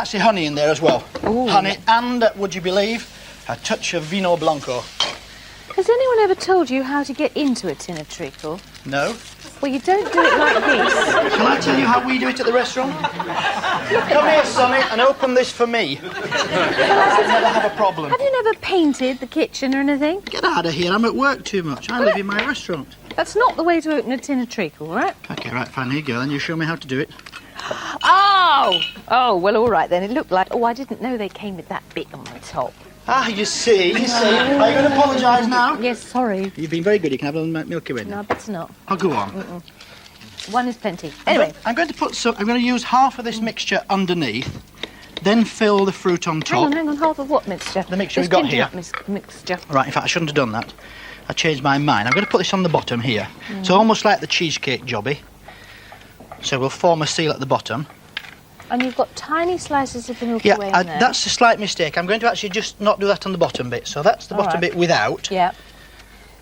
actually honey in there as well. Ooh. Honey and, would you believe, a touch of vino blanco. Has anyone ever told you how to get into a tin of treacle? No. Well, you don't do it like this. Can I tell you how we do it at the restaurant? Come here, Sonny, and open this for me. I'll never have a problem. Have you never painted the kitchen or anything? Get out of here, I'm at work too much. I live in my restaurant. That's not the way to open a tin of treacle, right? OK, right, fine, here you go, then you show me how to do it. Oh! Oh, well, all right then. It looked like... Oh, I didn't know they came with that bit on the top. Ah, you see. Are you going to apologise now? Yes, sorry. You've been very good, you can have a little Milky Way No, now. better not. I'll go on. One is plenty. Anyway. I'm going to use half of this mixture underneath, then fill the fruit on top. Hang on, half of what mixture? The mixture we've got here. Mixture. Right, in fact, I shouldn't have done that. I changed my mind. I'm going to put this on the bottom here. So almost like the cheesecake jobby. So we'll form a seal at the bottom. And you've got tiny slices of the Milky Way in there. That's a slight mistake. I'm going to actually just not do that on the bottom bit. So that's the bottom bit without. Yeah.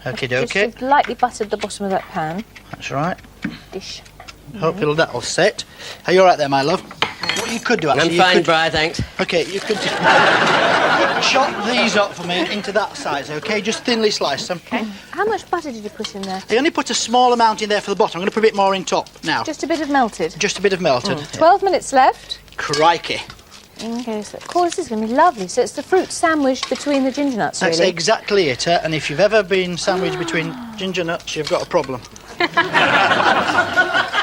Okie dokie. Just lightly buttered the bottom of that pan. That's right. Dish. Hopefully that'll set. Are you all right there, my love? What you could do, actually... I'm fine, Bri, thanks. OK, you could just chop these up for me into that size, OK? Just thinly slice them. Okay. How much butter did you put in there? I only put a small amount in there for the bottom. I'm going to put a bit more in top now. Just a bit of melted? Just a bit of melted. 12 minutes left. Crikey. OK, so of course this is going to be lovely. So it's the fruit sandwiched between the ginger nuts, That's really? exactly it, and if you've ever been sandwiched between ginger nuts, you've got a problem.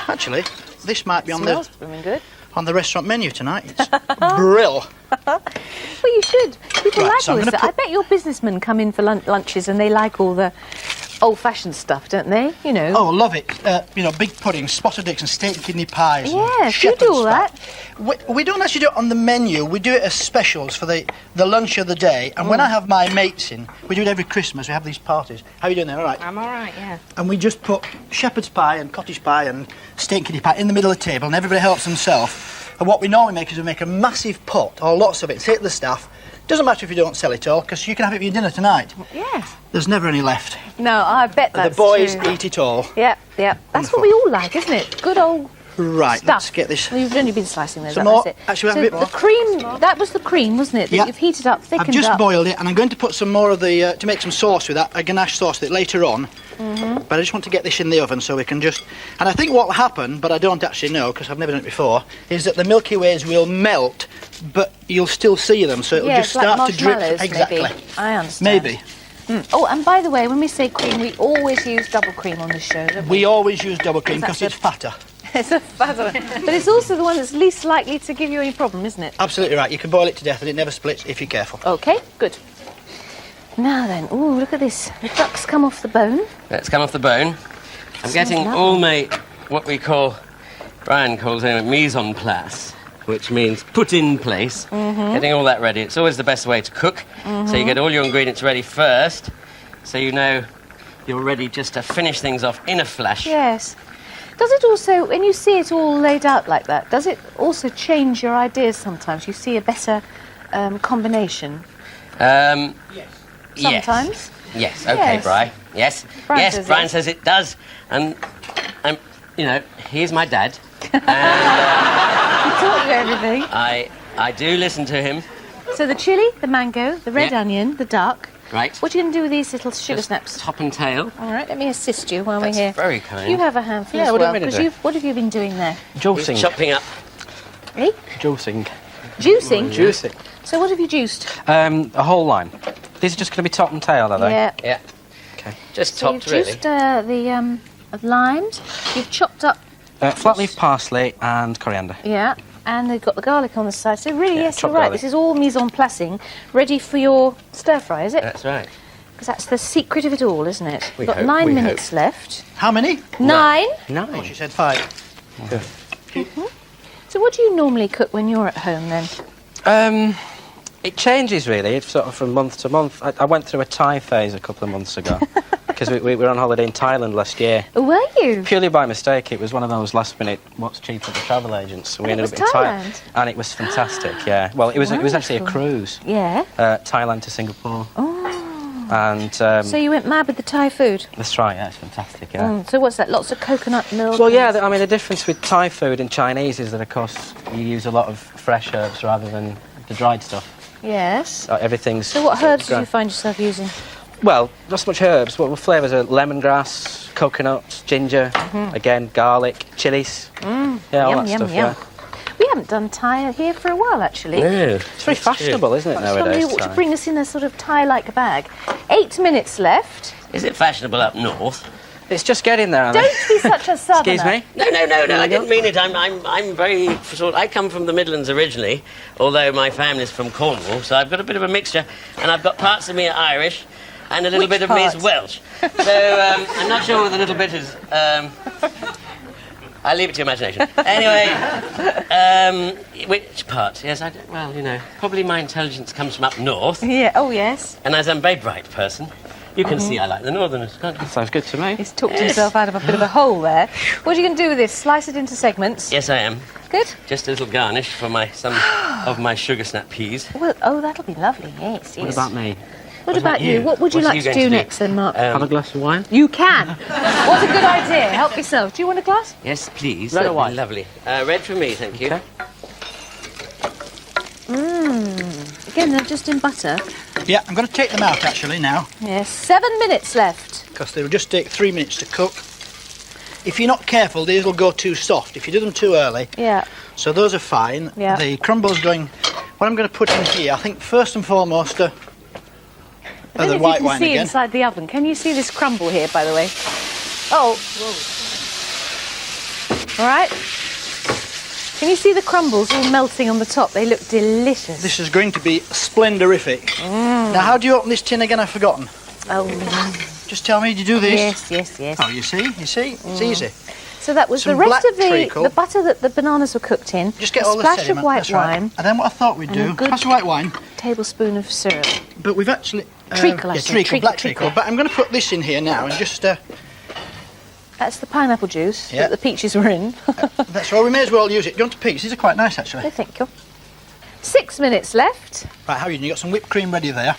Actually, this might be on Smells good. on the restaurant menu tonight. It's brill. Well, you should. People Right, like so all I'm this gonna stuff. I bet your businessmen come in for lunches and they like all the old-fashioned stuff, don't they? You know. Oh, love it. You know, big puddings, spotted eggs and steak and kidney pies. Yes, you do all that. We don't actually do it on the menu. We do it as specials for the lunch of the day. And when I have my mates in, we do it every Christmas. We have these parties. How are you doing there? All right? I'm all right, yeah. And we just put shepherd's pie and cottage pie and steak and kidney pie in the middle of the table, and everybody helps themselves. And what we normally make is we make a massive pot, or lots of it, say to the staff. Doesn't matter if you don't sell it all, because you can have it for your dinner tonight. Yes. There's never any left. No, I bet that's The boys true. eat it all. Yeah. That's Wonderful. what we all like, isn't it? Good old Right, stuff. let's get this. Well, you've only been slicing those Some up, more. that's it. Actually, we have so a bit more. the cream, that was the cream, wasn't it? That Yeah. you've heated up, thickened I've just up. boiled it, and I'm going to put some more of the, to make some sauce with that, a ganache sauce with it later on. But I just want to get this in the oven so we can just... And I think what will happen, but I don't actually know, because I've never done it before, is that the Milky Ways will melt, but you'll still see them, so it'll just it's like start to drip. marshmallows, Exactly. Maybe. I understand. Maybe. Oh, and by the way, when we say cream, we always use double cream on this show, don't we? We always use double cream because That's it's fatter. It's a fat one. But it's also the one that's least likely to give you any problem, isn't it? Absolutely right. You can boil it to death and it never splits if you're careful. OK, good. Now then, ooh, look at this. The duck's come off the bone. Let's come off the bone. I'm getting all my, what we call, Brian calls it mise en place, which means put in place. Getting all that ready. It's always the best way to cook. So you get all your ingredients ready first, so you know you're ready just to finish things off in a flash. Yes. Does it also, when you see it all laid out like that, does it also change your ideas sometimes? You see a better combination? Yes. Sometimes? Yes, OK, Yes. Bri. Yes. Brian Yes, says Brian yes. says it does. And, you know, he's my dad. And He taught you everything. I do listen to him. So the chilli, the mango, the red Yeah. onion, the duck. Right. What are you going to do with these little sugar Just snaps? top and tail. All right, let me assist you while That's we're here. very kind. You have a handful Yeah, as what do you well, want me to because do? what have you been doing there? He's Juicing. chopping up. Eh? Juicing. Juicing? Juicing. So what have you juiced? A whole lime. These are just going to be top and tail, are they? Yeah. Yeah. Okay. Just So topped, you've really. juiced the limes. You've chopped up, Flat leaf parsley and coriander. yeah, and they've got the garlic on the side. So really, Yeah, yes, you're chopped right. garlic. This is all mise en placing, ready for your stir fry, is it? That's right. Because that's the secret of it all, isn't it? We We've got hope, 9 we minutes left. How many? 9. Oh, she said 5. So what do you normally cook when you're at home then? It changes really. It's sort of from month to month. I went through a Thai phase a couple of months ago because we were on holiday in Thailand last year. Were you? Purely by mistake, it was one of those last-minute what's cheap at the travel agents. So we And it ended was up in Thailand? and it was fantastic. Yeah. Well, it was actually a Wonderful. cruise. Yeah. Thailand to Singapore. Oh. And So you went mad with the Thai food? that's right, yeah, it's fantastic, yeah. So what's that? Lots of coconut milk? Well, yeah, I mean, the difference with Thai food and Chinese is that, of course, you use a lot of fresh herbs rather than the dried stuff. Yes. Everything's... So what herbs do you find yourself using? Well, not so much herbs. What flavours are lemongrass, coconut, ginger, again, garlic, chilies. Yeah, all Yum, that yum, stuff, yum. yeah. We haven't done Thai here for a while, actually. No. It's very fashionable, isn't it, nowadays? Somebody ought to Thai? bring us in a sort of Thai-like bag. 8 minutes left. Is it fashionable up north? It's just getting there, Don't be such a southerner. Excuse me? No, I didn't mean it. I'm very sort. I come from the Midlands originally, although my family's from Cornwall, so I've got a bit of a mixture, and I've got parts of me are Irish, and a little Which bit of me is part? Welsh. So I'm not sure what the little bit is. I'll leave it to your imagination. Anyway, which part? Yes, well, you know, probably my intelligence comes from up north, Yeah, oh yes. and as I'm a very bright person, you can see I like the northerners, can't you? Sounds good to me. He's talked himself out of a bit of a hole there. What are you going to do with this? Slice it into segments? Yes, I am. Good? Just a little garnish for some of my sugar snap peas. Well, oh, that'll be lovely, yes, yes. What about me? What about you? What would you What are like you to going do to do? next then, Mark? Have a glass of wine? You can. What a good idea. Help yourself. Do you want a glass? Yes, please. Red or That'd be white? Lovely. Red for me, thank you. Okay. Again, they're just in butter. Yeah, I'm going to take them out actually now, Yes, 7 minutes left. because they will just take 3 minutes to cook. If you're not careful, these will go too soft if you do them too early. Yeah. So those are fine. Yeah. The crumbles going... What I'm going to put in here, I think first and foremost, I don't know the if white you can wine see again. inside the oven. Can you see this crumble here, by the way? Oh. All right. Can you see the crumbles all melting on the top? They look delicious. This is going to be splendorific. Now, how do you open this tin again? I've forgotten. Oh, Just tell me, do you do this? yes, yes, yes. Oh, you see? It's easy. So that was Some the rest black of treacle. the butter that the bananas were cooked in. Just get a all the splash sediment. of white That's right. wine, And then what I thought we'd and a do, good- splash of white wine, tablespoon of syrup. but we've actually... Treacle, I yeah, said. treacle, black Treacle. treacle. But I'm going to put this in here now and just... That's the pineapple juice Yeah. that the peaches were in. that's all. We may as well use it. Do you want a piece? These are quite nice, actually. No, thank you. 6 minutes left. Right, how are you? You got some whipped cream ready there.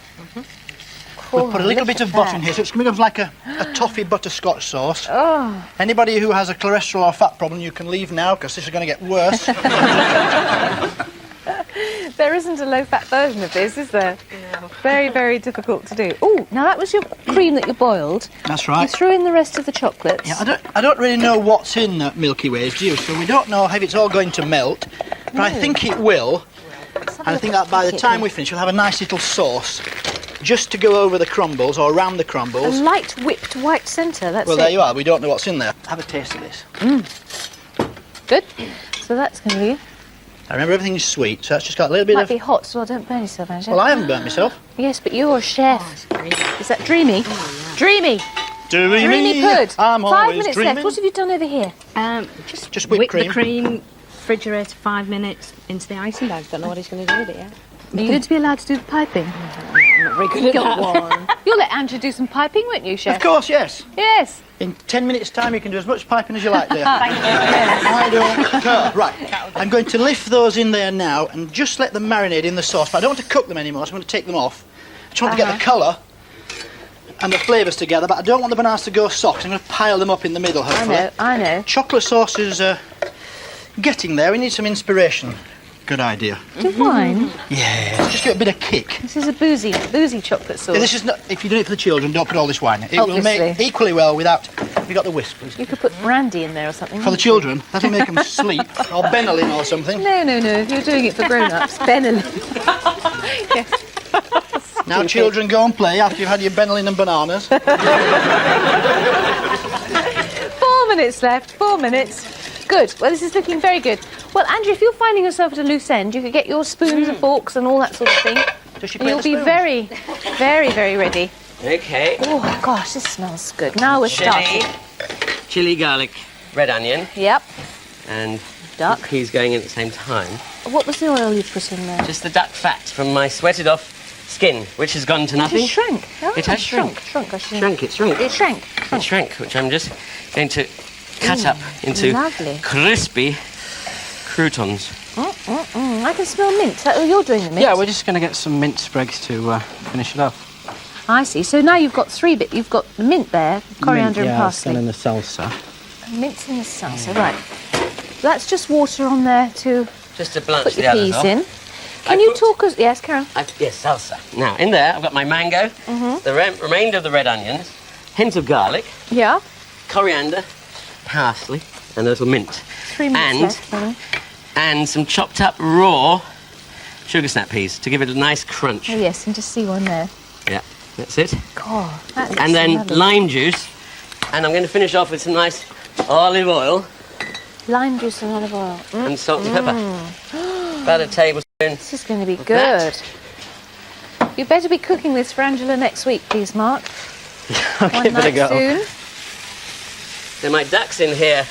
We'll put a little bit of butter in here, so it's going to become like a toffee butterscotch sauce. Oh, Anybody who has a cholesterol or fat problem, you can leave now, because this is going to get worse. there isn't a low-fat version of this, is there? Very, very difficult to do. Oh, now that was your cream that you boiled. That's You right. threw in the rest of the chocolates. Yeah, I don't really know what's in Milky Ways, do you? So we don't know if it's all going to melt, but I think it will. And I think that by the time we finish, we'll have a nice little sauce just to go over the crumbles or around the A crumbles. light whipped white centre, that's Well, it. there you are. We don't know what's in there. Have a taste of this. Good. So that's going to be... I remember everything is sweet, so that's just got a little bit Might of... be hot, so don't burn yourself, Angela. Well, I haven't burnt myself. Yes, but you're a chef. Is that dreamy? Dreamy! Dreamy, Dreamy Pud. I'm 5 always minutes dreaming. left. What have you done over here? Just whipped Whip cream. the cream, refrigerator 5 minutes into the icing bag. Don't know what he's going to do with it yet. Are you going to be allowed to do the piping? I'm not very good at that. You'll let Andrew do some piping, won't you, Chef? Of course, yes. Yes. In 10 minutes' time, you can do as much piping as you like there. Thank you. I don't care. Right, I'm going to lift those in there now and just let them marinate in the sauce. But I don't want to cook them anymore, so I'm going to take them off. I just want to get the colour and the flavours together, but I don't want the bananas to go soft. I'm going to pile them up in the middle, hopefully. I know. Chocolate sauce is getting there. We need some inspiration. Good idea. The wine. Yeah, just give it a bit of kick. This is a boozy chocolate sauce. This is not. If you're doing it for the children, don't put all this wine in. It will make Obviously. equally well without. Have you got the whisk, please? You could put brandy in there or something. For the children, that'll make them sleep, or Benylin or something. No. If you're doing it for grown-ups, Benelli. Now, children, go and play after you've had your Benylin and bananas. 4 minutes left. 4 minutes. Good. Well, this is looking very good. Well, Andrew, if you're finding yourself at a loose end, you could get your spoons and forks and all that sort of thing. Does she And play you'll the be spoons? very, very, very ready. Okay. Oh, gosh, this smells good. Now we're starting. Chili, garlic, red onion, Yep. and Duck. peas going in at the same time. What was the oil you put in there? Just the duck fat from my sweated off skin, which has gone to nothing. It shrank. Oh, It has shrunk. Shrunk, I should Shrank, it shrank. It shrank. It shrank, which I'm just going to cut up into lovely. crispy croutons. I can smell mint. You're doing the mint. Yeah, we're just going to get some mint sprigs to finish it off. I see. So now you've got 3 bits. You've got the mint there, coriander Mint, and parsley. and the salsa. Mint in the salsa, right. That's just water on there to Just to blanch put the your others peas off. in. I Can you put- talk us... Yes, Karen. Yes, salsa. Now, in there, I've got my mango, the remainder of the red onions, hint of garlic, Yeah. coriander, parsley, and a little mint. 3 minutes left, Molly. And some chopped up raw sugar snap peas to give it a nice crunch. Oh, yes, and just see one there. Yeah, that's it. God, that looks And then lovely. lime juice. And I'm going to finish off with some nice olive oil Lime juice and olive oil. and salt and pepper. About a tablespoon. This is going to be That. good. You better be cooking this for Angela next week, please, Mark. I'll One give it a night go. soon. Then my duck's in here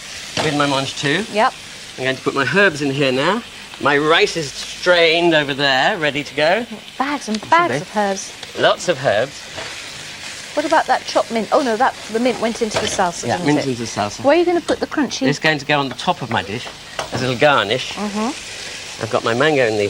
with my mange too. Yep. I'm going to put my herbs in here now. My rice is strained over there, ready to go. Bags and bags of herbs. Lots of herbs. What about that chopped mint? Oh no, the mint went into the salsa, didn't mint it? into the salsa. Where are you going to put the crunchy? It's going to go on the top of my dish as a little garnish. I've got my mango in the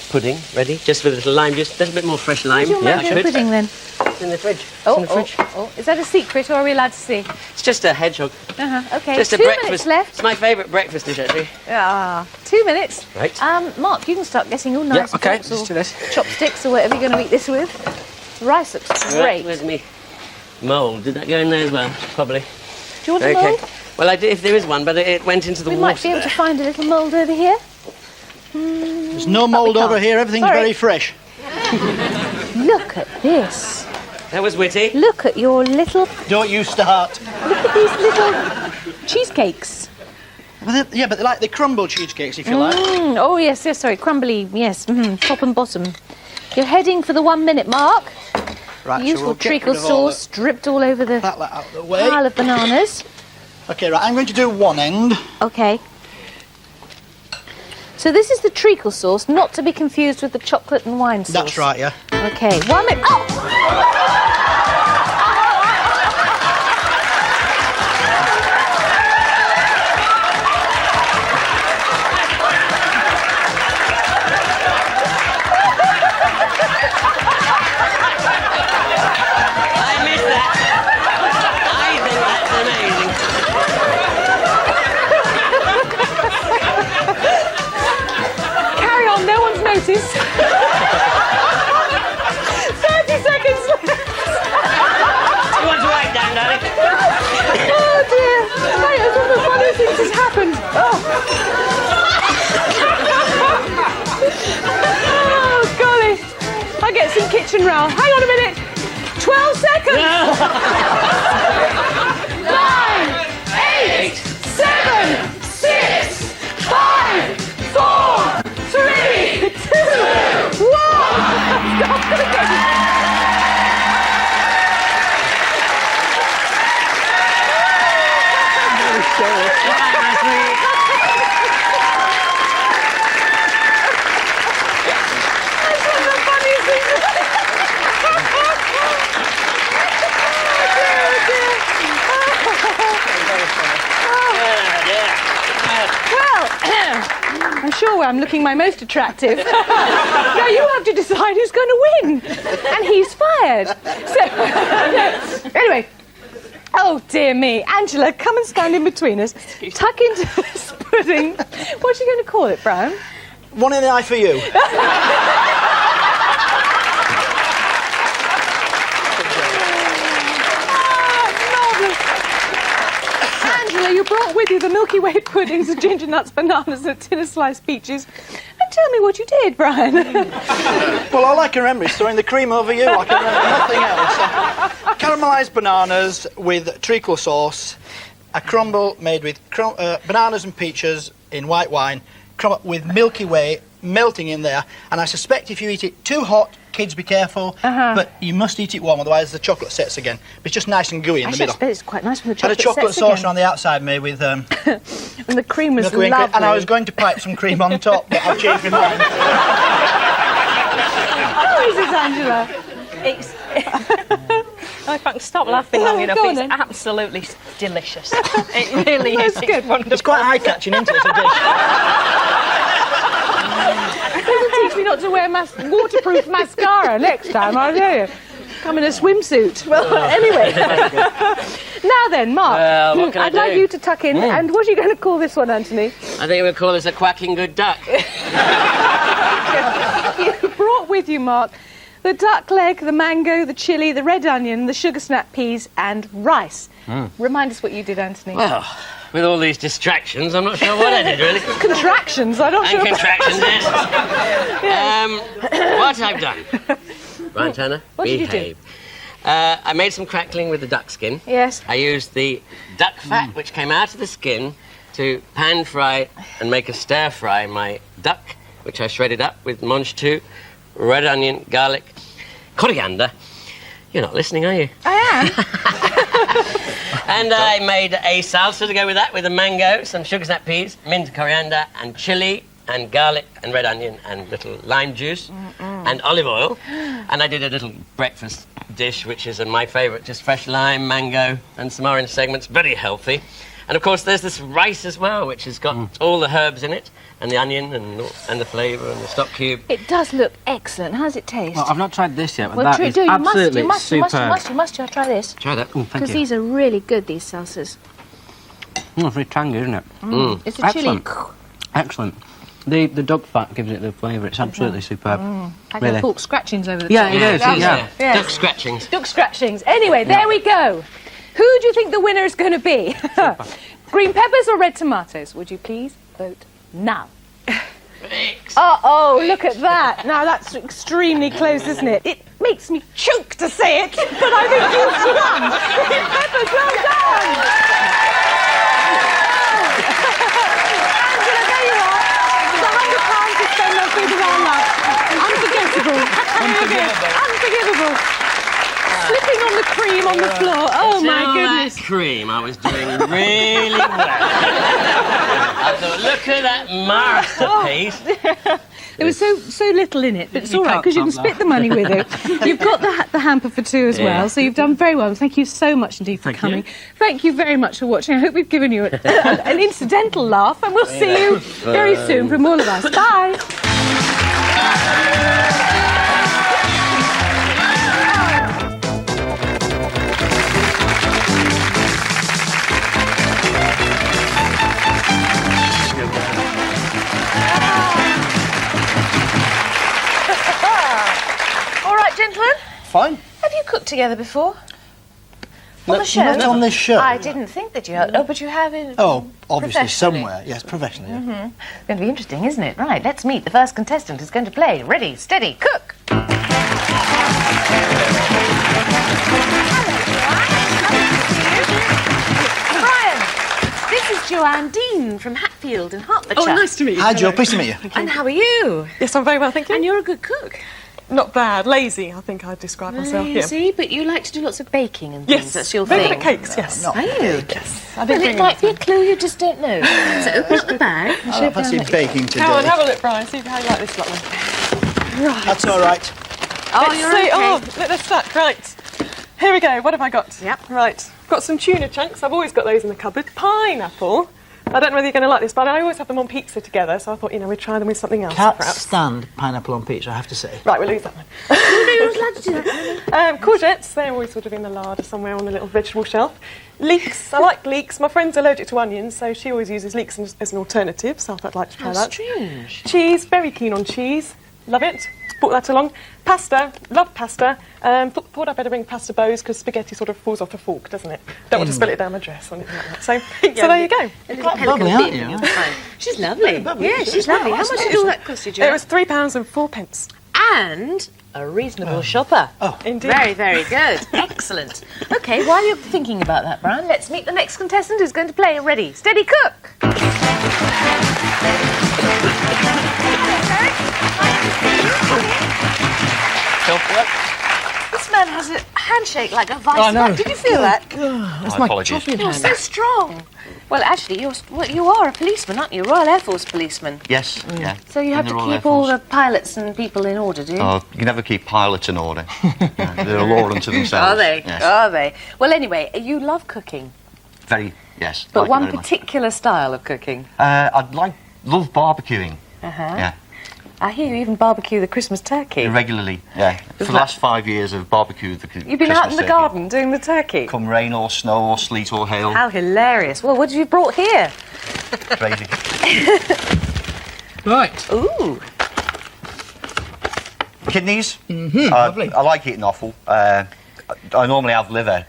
pudding ready, just with a little lime juice. A little bit more fresh lime. Where's your mango Good. pudding then? It's in the fridge. Oh, it's in the fridge. Is that a secret or are we allowed to see? It's just a hedgehog. Okay, Just a 2 breakfast. minutes left. It's my favourite breakfast dish, actually. 2 minutes. Right. Mark, you can start getting all nice okay, forks let's or do this. chopsticks or whatever you're going to eat this with. The rice looks great. Where's me mould? Did that go in there as well? Probably. Do you want a Okay. mould? Well, I did, if there is one, but it went into the We water. might be able to there. find a little mould over here. There's no mould can't. over here. Everything's Sorry. very fresh. Look at this. That was witty. Look at your little... Don't you start. Look at these little cheesecakes. But they're like the crumble cheesecakes, if you like. Oh, yes, sorry, crumbly, yes, top and bottom. You're heading for the 1 minute mark. Right, Useful so we'll get treacle rid of all sauce dripped all over the that out of the way. pile of bananas. Okay, right, I'm going to do one end. Okay. So this is the treacle sauce, not to be confused with the chocolate and wine sauce. That's right, yeah. Okay, 1 minute. Oh! I missed that. I think that's amazing. Carry on, no one's noticed. 30 seconds left. You want to write down, darling? Oh dear. Mate, I thought the funniest thing has happened. Oh, golly. I'll get some kitchen roll. Hang on a minute. 12 seconds. 9, 8, 7, 6, 5, 4, 3, 2, 1. Stop cooking. I'm sure I'm looking my most attractive. Now you have to decide who's going to win. And he's fired. So, anyway. Oh, dear me. Angela, come and stand in between us. Tuck into this pudding. What are you going to call it, Brown? One in the eye for you. Angela, you brought with you the Milky Way puddings, the ginger nuts, bananas, and a tin of sliced peaches. And tell me what you did, Brian. Well, all I can remember is throwing the cream over you. I can remember nothing else. Caramelised bananas with treacle sauce, a crumble made with bananas and peaches in white wine, crumble with Milky Way melting in there. And I suspect if you eat it too hot, kids be careful, but you must eat it warm, otherwise the chocolate sets again. But it's just nice and gooey in the Actually, I middle. bet it's quite nice when the Had a chocolate chocolate sets sauce again. on the outside made with And the cream was Milky Way lovely. and I was going to pipe some cream on top, but I've changed my mind. How is it, Angela? It's. If I can stop laughing long enough, Go on it's then. absolutely delicious. It really is. That's good. It's wonderful. It's quite eye-catching, isn't it, as a dish? Doesn't teach me not to wear waterproof mascara next time, I tell you. I'm in a swimsuit. Well, anyway. Now then, Mark, Well, what can I I'd like do? you to tuck in. And what are you going to call this one, Anthony? I think we'll call this a quacking good duck. You brought with you, Mark, the duck leg, the mango, the chilli, the red onion, the sugar snap peas, and rice. Remind us what you did, Anthony. Well, with all these distractions, I'm not sure what I did, really. Contractions, I'm not And sure. contractions, yes. What I've done. Ryan Turner, What did you do? behave. I made some crackling with the duck skin. Yes. I used the duck fat, which came out of the skin, to pan fry and make a stir fry my duck, which I shredded up with mange tout, red onion, garlic, coriander. You're not listening, are you? I am. And I made a salsa to go with that, with a mango, some sugar snap peas, mint, coriander, and chili, and garlic, and red onion, and little lime juice, and olive oil. And I did a little breakfast dish, which is my favourite, just fresh lime, mango, and some orange segments, very healthy. And of course, there's this rice as well, which has got all the herbs in it, and the onion, and the flavour, and the stock cube. It does look excellent. How does it taste? Well, I've not tried this yet, but Well, that do, is do. You must, absolutely you must, you must, you superb. must, you must, you try this. Try that. Thank Because you. these are really good, these salsas. It's very tangy, isn't it? It's a chili. Excellent. Excellent. The duck fat gives it the flavour. It's absolutely superb. Like Really. little pork scratchings over the Yeah, top. it is. That's Yeah. it. Yes. Duck scratchings. Duck scratchings. Anyway, there we go. Who do you think the winner is going to be? Green peppers or red tomatoes? Would you please vote now? Uh-oh, look at that. Now, that's extremely close, isn't it? It makes me choke to say it, but I think you've won. Green peppers, well done. Angela, there you are. It's £100 to spend on food of our love. Unforgettable. Unforgivable. Slipping on the cream on the floor. Oh, my Till goodness. that cream, I was doing really well. I thought, look at that masterpiece. There was so little in it, but it's all right can't because you can top split the money with it. You've got the hamper for two as well, so you've done very well. Thank you so much indeed for coming. Thank you very much for watching. I hope we've given you an incidental laugh, and we'll see you very soon from all of us. Bye. All right, gentlemen. Fine. Have you cooked together before? On the show? Not on this show. I didn't think that you had. Oh, but you have in. Oh, obviously professionally. somewhere. Yes, professionally. Yeah. It's going to be interesting, isn't it? Right, let's meet the first contestant who's going to play. Ready, steady, cook. Brian, this is Joanne Dean from Hatfield in Hertfordshire. Oh, nice to meet you. Hi, Joe. Pleased to meet you. And how are you? Yes, I'm very well, thank you. And you're a good cook. Not bad. Lazy, I think I'd describe myself. Yeah. See, but you like to do lots of baking and things. Yes, That's your very thing. good at cakes, yes. Not Are you? Yes. I've been Well, it bringing might be a them. clue you just don't know. So open up the bag. and I show fancy down baking today. Come on, have a look, Brian. See how you like this, lovely. That's all right. Oh, Let's you're see. okay. Oh, let's start. Right. Here we go. What have I got? Yep. Right. Got some tuna chunks. I've always got those in the cupboard. Pineapple. I don't know whether you're going to like this, but I always have them on pizza together, so I thought, we'd try them with something else, Can't perhaps. stand pineapple on pizza, I have to say. Right, we'll lose that one. Courgettes, they're always sort of in the larder somewhere on the little vegetable shelf. Leeks, I like leeks. My friend's allergic to onions, so she always uses leeks as an alternative, so I thought I'd like to try that. Strange. Cheese, very keen on cheese. Love it. Brought that along. Pasta, love pasta. Thought I'd better bring pasta bows because spaghetti sort of falls off a fork, doesn't it? Don't want to spill it down my dress or anything like that. So there you go. Quite bubbly, aren't you? She's lovely. Yeah, she's lovely. How much did all that cost you, It Joanne? was £3.04. And a reasonable shopper. Oh. Indeed. Very, very good. Excellent. OK, while you're thinking about that, Brian, let's meet the next contestant who's going to play. Ready, steady, cook. This man has a handshake like a vice. I know. Did you feel that? That's my coffee You're so strong. Well, actually, you are a policeman, aren't you? Royal Air Force policeman. Yes, yeah. So you have In to the Royal Air keep all Force. the pilots and people in order, do you? Oh, you can never keep pilots in order. Yeah, they're a law unto themselves. Are they? Yes. Are they? Well, anyway, you love cooking, Very, yes. but like it one very much. particular style of cooking. Love barbecuing. Uh-huh. Yeah. I hear you even barbecue the Christmas turkey. Regularly, yeah. For the last 5 years, I've barbecued the You've been out in the garden doing the turkey? Come rain or snow or sleet or hail. How hilarious. Well, what have you brought here? Crazy. Right. Ooh. Kidneys. Lovely. I like eating offal. I normally have liver,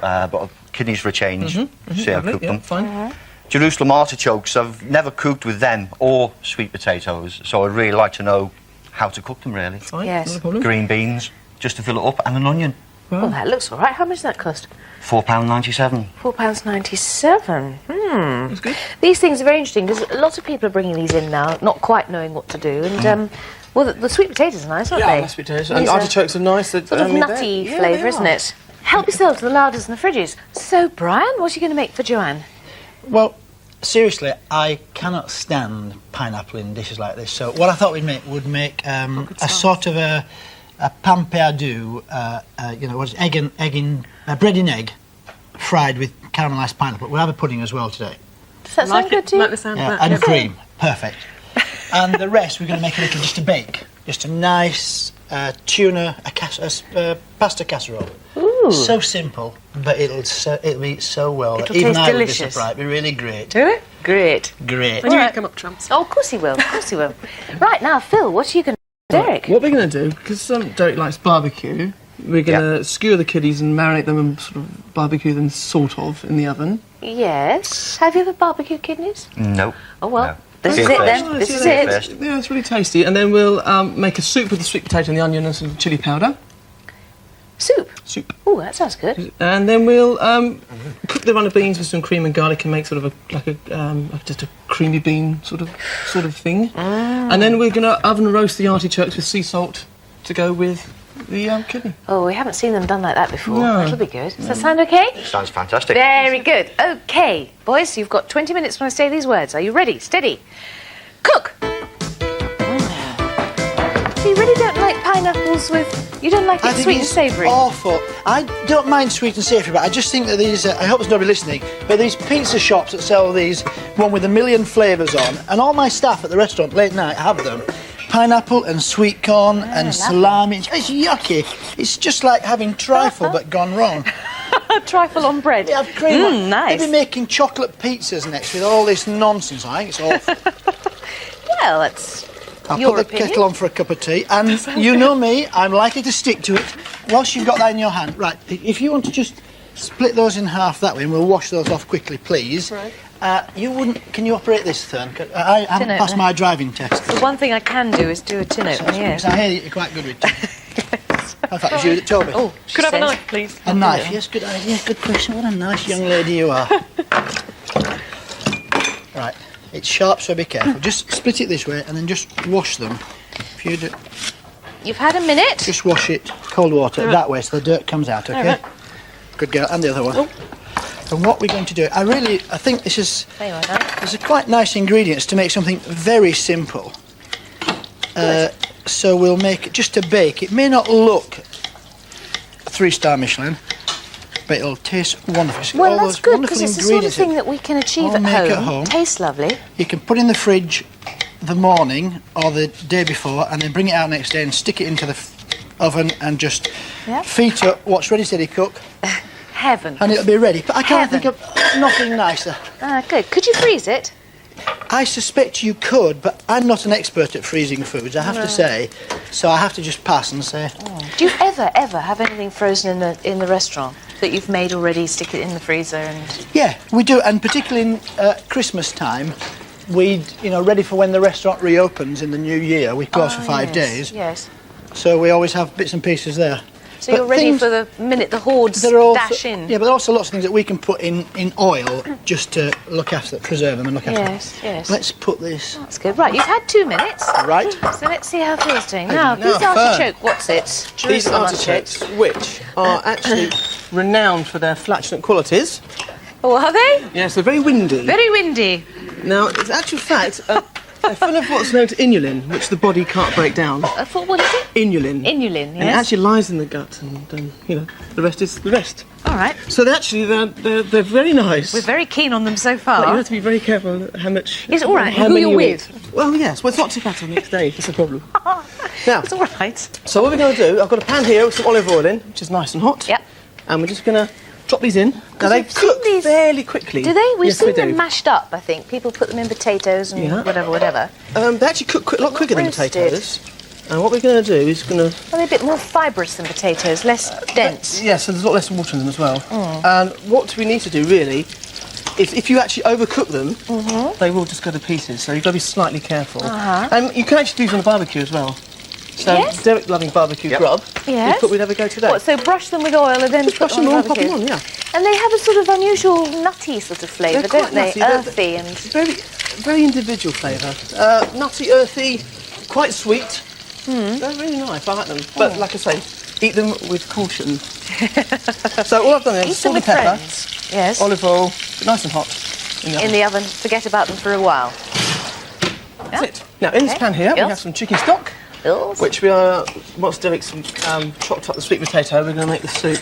but kidneys for a change. See how I cook them. Fine. Jerusalem artichokes, I've never cooked with them or sweet potatoes, so I'd really like to know how to cook them, really. Fine. Yes. Not a problem. Green beans, just to fill it up, and an onion. Well, that looks all right. How much does that cost? £4.97. £4.97. That's good. These things are very interesting because a lot of people are bringing these in now, not quite knowing what to do. And well, the sweet potatoes are nice, aren't they? Mashed potatoes. And These are artichokes are nice. sort of nutty flavour, isn't it? Help yourselves to the larders and the fridges. So, Brian, what are you going to make for Joanne? Well, seriously, I cannot stand pineapple in dishes like this. So what I thought would make a sort of a pan perdu, you know, bread in egg, fried with caramelised pineapple. We'll have a pudding as well today. Does that sound good to you? Like the sound Yeah, of that. and cream. Perfect. And the rest we're going to make a little just to bake. Just a nice tuna, pasta casserole. Ooh. So simple, but it'll be so well. It'll Even taste I would be delicious. surprised. It'll be really great. Do it? Great. Great. I knew All you'd right. come up trumps. Oh, of course he will. Of course he will. Right, now, Phil, what are you going to do? Derek? What we're going to do, because Derek likes barbecue, we're going to skewer the kiddies and marinate them and sort of barbecue them sort of in the oven. Yes. Have you ever barbecued kidneys? No. Oh, well, No. this See is it it then. first. This See is that it. first. Yeah, it's really tasty. And then we'll make a soup with the sweet potato and the onion and some chilli powder. Soup. Soup. Oh, that sounds good. And then we'll cook the runner beans with some cream and garlic and make sort of just a creamy bean sort of thing. And then we're going to oven roast the artichokes with sea salt to go with the kidney. Oh, we haven't seen them done like that before. No. That'll be good. Does that sound okay? Sounds fantastic. Very good. Okay, boys, you've got 20 minutes when I say these words. Are you ready? Steady. Cook! So you really don't like pineapples with... You don't like I it think sweet and it's savoury? awful. I don't mind sweet and savoury, but I just think that these, I hope there's nobody listening, but these pizza shops that sell these, one with a million flavours on, and all my staff at the restaurant late night have them. Pineapple and sweet corn and salami. It's yucky. It's just like having trifle but gone wrong. Trifle on bread. They have cream on. nice. They'd be making chocolate pizzas next with all this nonsense. I think it's awful. Well, that's I'll your put the opinion. kettle on for a cup of tea, and you know me, I'm likely to stick to it. Whilst you've got that in your hand, right? If you want to just split those in half that way, and we'll wash those off quickly, please. Right. You wouldn't. Can you operate this, Thurn? I haven't Tin passed opener. my driving test. The one thing I can do is do a tin opener, yes. Because I hear that you're quite good with it. In fact, it's you that told me. Oh, she Could I have a says. knife, please? A knife, yes, good idea, good question. What a nice young lady you are. Right, it's sharp, so be careful. Just split it this way and then just wash them. If you do, You've had a minute. just wash it, cold water, that way, so the dirt comes out, okay? right. Good girl, and the other one. And what we're going to do, I think this is, There you are, now. there's a quite nice ingredients to make something very simple. So we'll make it just to bake. It may not look 3-star Michelin, but it'll taste wonderful. It's got Well, all that's those good wonderful because it's the sort of ingredients in thing it. that we can achieve All at make home. at home. Tastes lovely. You can put in the fridge the morning or the day before and then bring it out next day and stick it into the oven and just Yeah. feet up, watch ready, steady, cook, Heaven. and it'll be ready. But I can't Heaven. think of nothing nicer. Ah, good. Could you freeze it? I suspect you could, but I'm not an expert at freezing foods, I have to say. So I have to just pass and say, Do you ever have anything frozen in the restaurant that you've made already? Stick it in the freezer and. yeah, we do, and particularly in Christmas time, we, ready for when the restaurant reopens in the new year. We close for 5 days, Yes. so we always have bits and pieces there. So But you're ready things- for the minute the hordes There are also, dash in. Yeah, but there are also lots of things that we can put in oil just to look after, preserve them and look after them. Yes. Let's put this That's good. Right, you've had 2 minutes. right. So let's see how Phil's doing. Now, Now, these artichoke, what's it? These Jerusalem artichokes, which are actually renowned for their flatulent qualities. Oh, are they? Yes, they're very windy. Very windy. Now, in actual fact, they're full of what's known as inulin, which the body can't break down. What is it? Inulin. Inulin, And it yes. actually lies in the gut, and the rest is the rest. All right. So they're very nice. We're very keen on them so But you far. have to be very careful how much. Is it all right? How Who many you're you with? eat. Well, yes. Well, it's not too bad till the next day. That's the problem. Now, It's all right. so what we're going to do, I've got a pan here with some olive oil in, which is nice and hot. Yep. And we're just going to drop these in. Now, they we've seen cook these- fairly quickly. Do they? We've Yes, seen they them do. mashed up, I think. People put them in potatoes and Yeah. whatever. They actually cook a lot quicker than roasted. potatoes. And what we're going to do is going to... Are they a bit more fibrous than potatoes, less dense? Yes, so there's a lot less water in them as well. And what we need to do, really, is if you actually overcook them, they will just go to pieces. So you've got to be slightly careful. And you can actually do these on a barbecue as well. So Yes. Derek loving barbecue grub. Yes. We thought we'd have a go today. What, so brush them with oil and then Just put brush them them on on, the pop them barbecue? on, yeah. And they have a sort of unusual nutty sort of flavour, They're don't quite they? nutty. They're- Earthy and... Very, very individual flavour. Nutty, earthy, quite sweet. They're really nice. I like them. But like I say, eat them with caution. So all I've done is Eat salt them and with pepper, friends. Yes. olive oil, nice and hot. In the oven. Forget about them for a while. That's it. Now in this Okay. pan here, we Yes. have some chicken stock, Bills. which we are. Once Derek's chopped up the sweet potato, we're going to make the soup.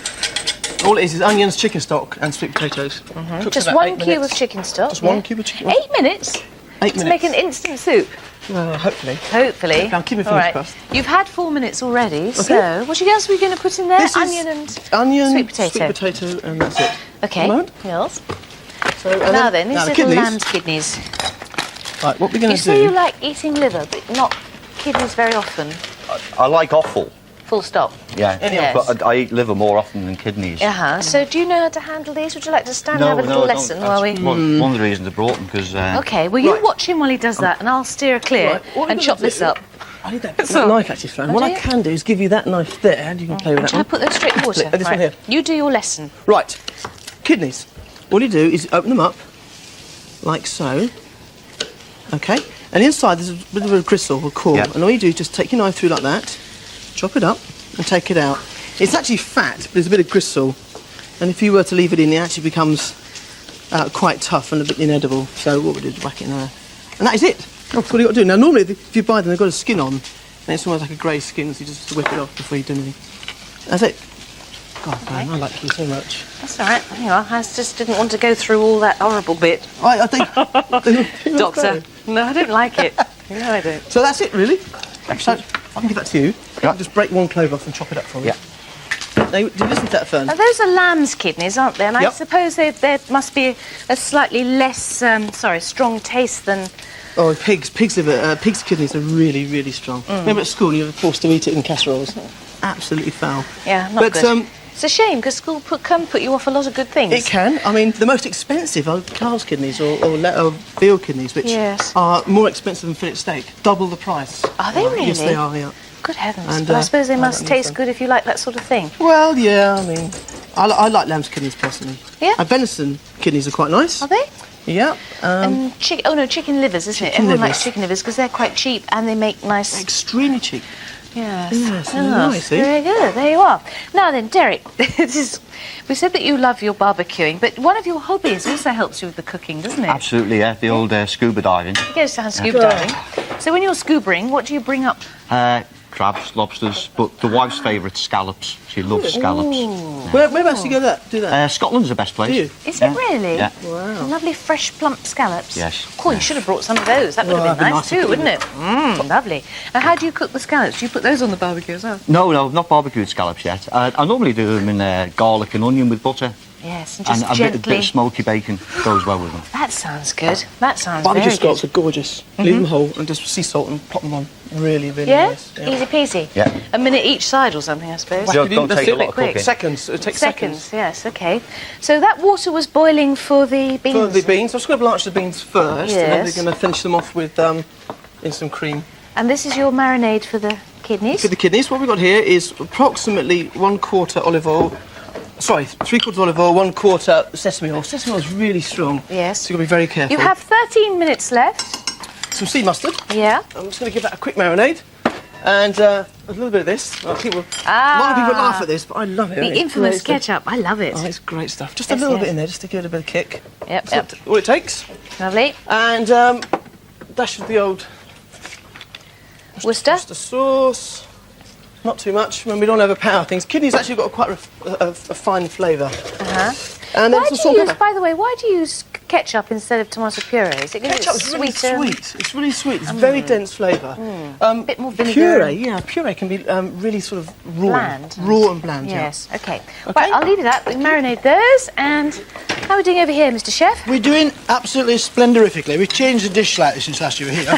All it is onions, chicken stock, and sweet potatoes. Cooked Just about 1 8 cube minutes. of chicken stock. Just 1 cube of chicken. 8 minutes? 8 To minutes. make an instant soup. Hopefully. Hopefully. Now, keep your All fingers right. crossed. You've had 4 minutes already, so what else are we going to put in there? This is Onion and onion, sweet potato. sweet potato, and that's it. Okay. A moment. Yes. So, and Now then, now these the little kidneys. lamb's kidneys. Right, what we're going You to say you do. like eating liver, but not kidneys very often. I like offal. Full stop. Yeah, Yes. but I eat liver more often than kidneys. So do you know how to handle these? Would you like to stand and have a little I don't. lesson That's while we... one of the reasons I brought them, because... Okay, well, you Right. watch him while he does that, and I'll steer clear Right, what and I'm chop gonna this do- up. I need that knife actually, Fran. What do I you? can do is give you that knife there, and you can play with that Shall I one. put those straight in water? This one here. You do your lesson. Right, kidneys. All you do is open them up, like so. Okay, and inside there's a bit of a gristle or core, Yep. and all you do is just take your knife through like that, chop it up, and take it out. It's actually fat, but there's a bit of gristle, and if you were to leave it in, it actually becomes quite tough and a bit inedible. So what we do is whack it in there, and that is it. That's all you got to do. Now normally, if you buy them, they've got a skin on, and it's almost like a grey skin, so you just whip it off before you do anything. That's it. God, Fran, I like you so much. That's all right. Hang on, I just didn't want to go through all that horrible bit. I think. Doctor. No, I don't like it. No, I don't. So that's it, really. So I can give that to you. Yeah. Just break one clove off and chop it up for me. Yeah. Now, do you listen to that, Fern? Now, those are lamb's kidneys, aren't they? And I Yep. suppose there must be a slightly less, strong taste than... Oh, pig's liver, pig's kidneys are really, really strong. Remember at school you were forced to eat it in casseroles? Absolutely foul. Yeah, not But good. It's a shame, because school can put you off a lot of good things. it can. I mean, the most expensive are calves' kidneys or veal kidneys, which Yes. are more expensive than fillet steak, double the price. Are they really? Yes, they are. Yeah. Good heavens. And, But I suppose they I must don't taste understand. good if you like that sort of thing. Well, yeah. I mean, I like lamb's kidneys personally. Yeah? And venison kidneys are quite nice. Are they? Yeah. And chicken livers, isn't it? chicken Everyone livers. likes chicken livers because they're quite cheap and they make nice... Extremely cheap. Yes. Yes, Oh, nice, eh? very good. There you are. Now then, Derek, we said that you love your barbecuing, but one of your hobbies also helps you with the cooking, doesn't it? Absolutely, yeah. The old scuba diving. You go down scuba diving. So when you're scubaing, what do you bring up? Crabs, lobsters, but the wife's favourite, scallops. She loves scallops. Whereabouts do you go do that? Scotland's the best place. Do you? Is it really? Yeah. Lovely fresh plump scallops. Yes. Cool, you should have brought some of those. That would Well, have been that'd be nice nice, too, wouldn't wouldn't it? Lovely. And how do you cook the scallops? Do you put those on the barbecue as well? No, not barbecued scallops yet. I normally do them in garlic and onion with butter. Yes, and just And a gently. bit of smoky bacon goes well with them. That sounds good. That sounds Barbecue very scallops good. are gorgeous. Leave them whole and just sea salt and pop them on. Really, really Yeah? nice. Easy peasy. Yeah. A minute each side or something, I suppose. Don't That's take a it. lot of Quick. cooking. Seconds. It takes seconds. Yes, okay. So that water was boiling for the beans. For the beans, I'm just going to blanch the beans first, and then Yes. we're going to finish them off with in some cream. And this is your marinade for the kidneys? For the kidneys, what we've got here is approximately 1/4 olive oil. Sorry, 3/4 olive oil, 1/4 sesame oil. Sesame oil is really strong. Yes. So you've got to be very careful. You have 13 minutes left. some sea mustard. Yeah. I'm just going to give that a quick marinade. And a little bit of this. A lot of people laugh at this, but I love it. The It's infamous great stuff. ketchup. I love it. Oh, it's great stuff. Just Yes, a little yes. bit in there, just to give it a bit of kick. Yep, That's yep. all it takes. Lovely. And dash of the old Worcester. Worcester sauce. Not too much. I mean, we don't overpower things. Kidney's actually got quite a fine flavour. Uh-huh. And then Why some do salt you and use, pepper. by the way, why do you use ketchup instead of tomato puree? Is it going to be Ketchup's really sweeter? sweet. It's really sweet. It's very dense flavour. A bit more vinegar. Puree, yeah, puree can be really sort of raw. Bland. Raw and bland, Yes, okay. Right, I'll leave it at that. We marinate those. And how are we doing over here, Mr. Chef? We're doing absolutely splendorifically. We've changed the dish slightly since last you were here.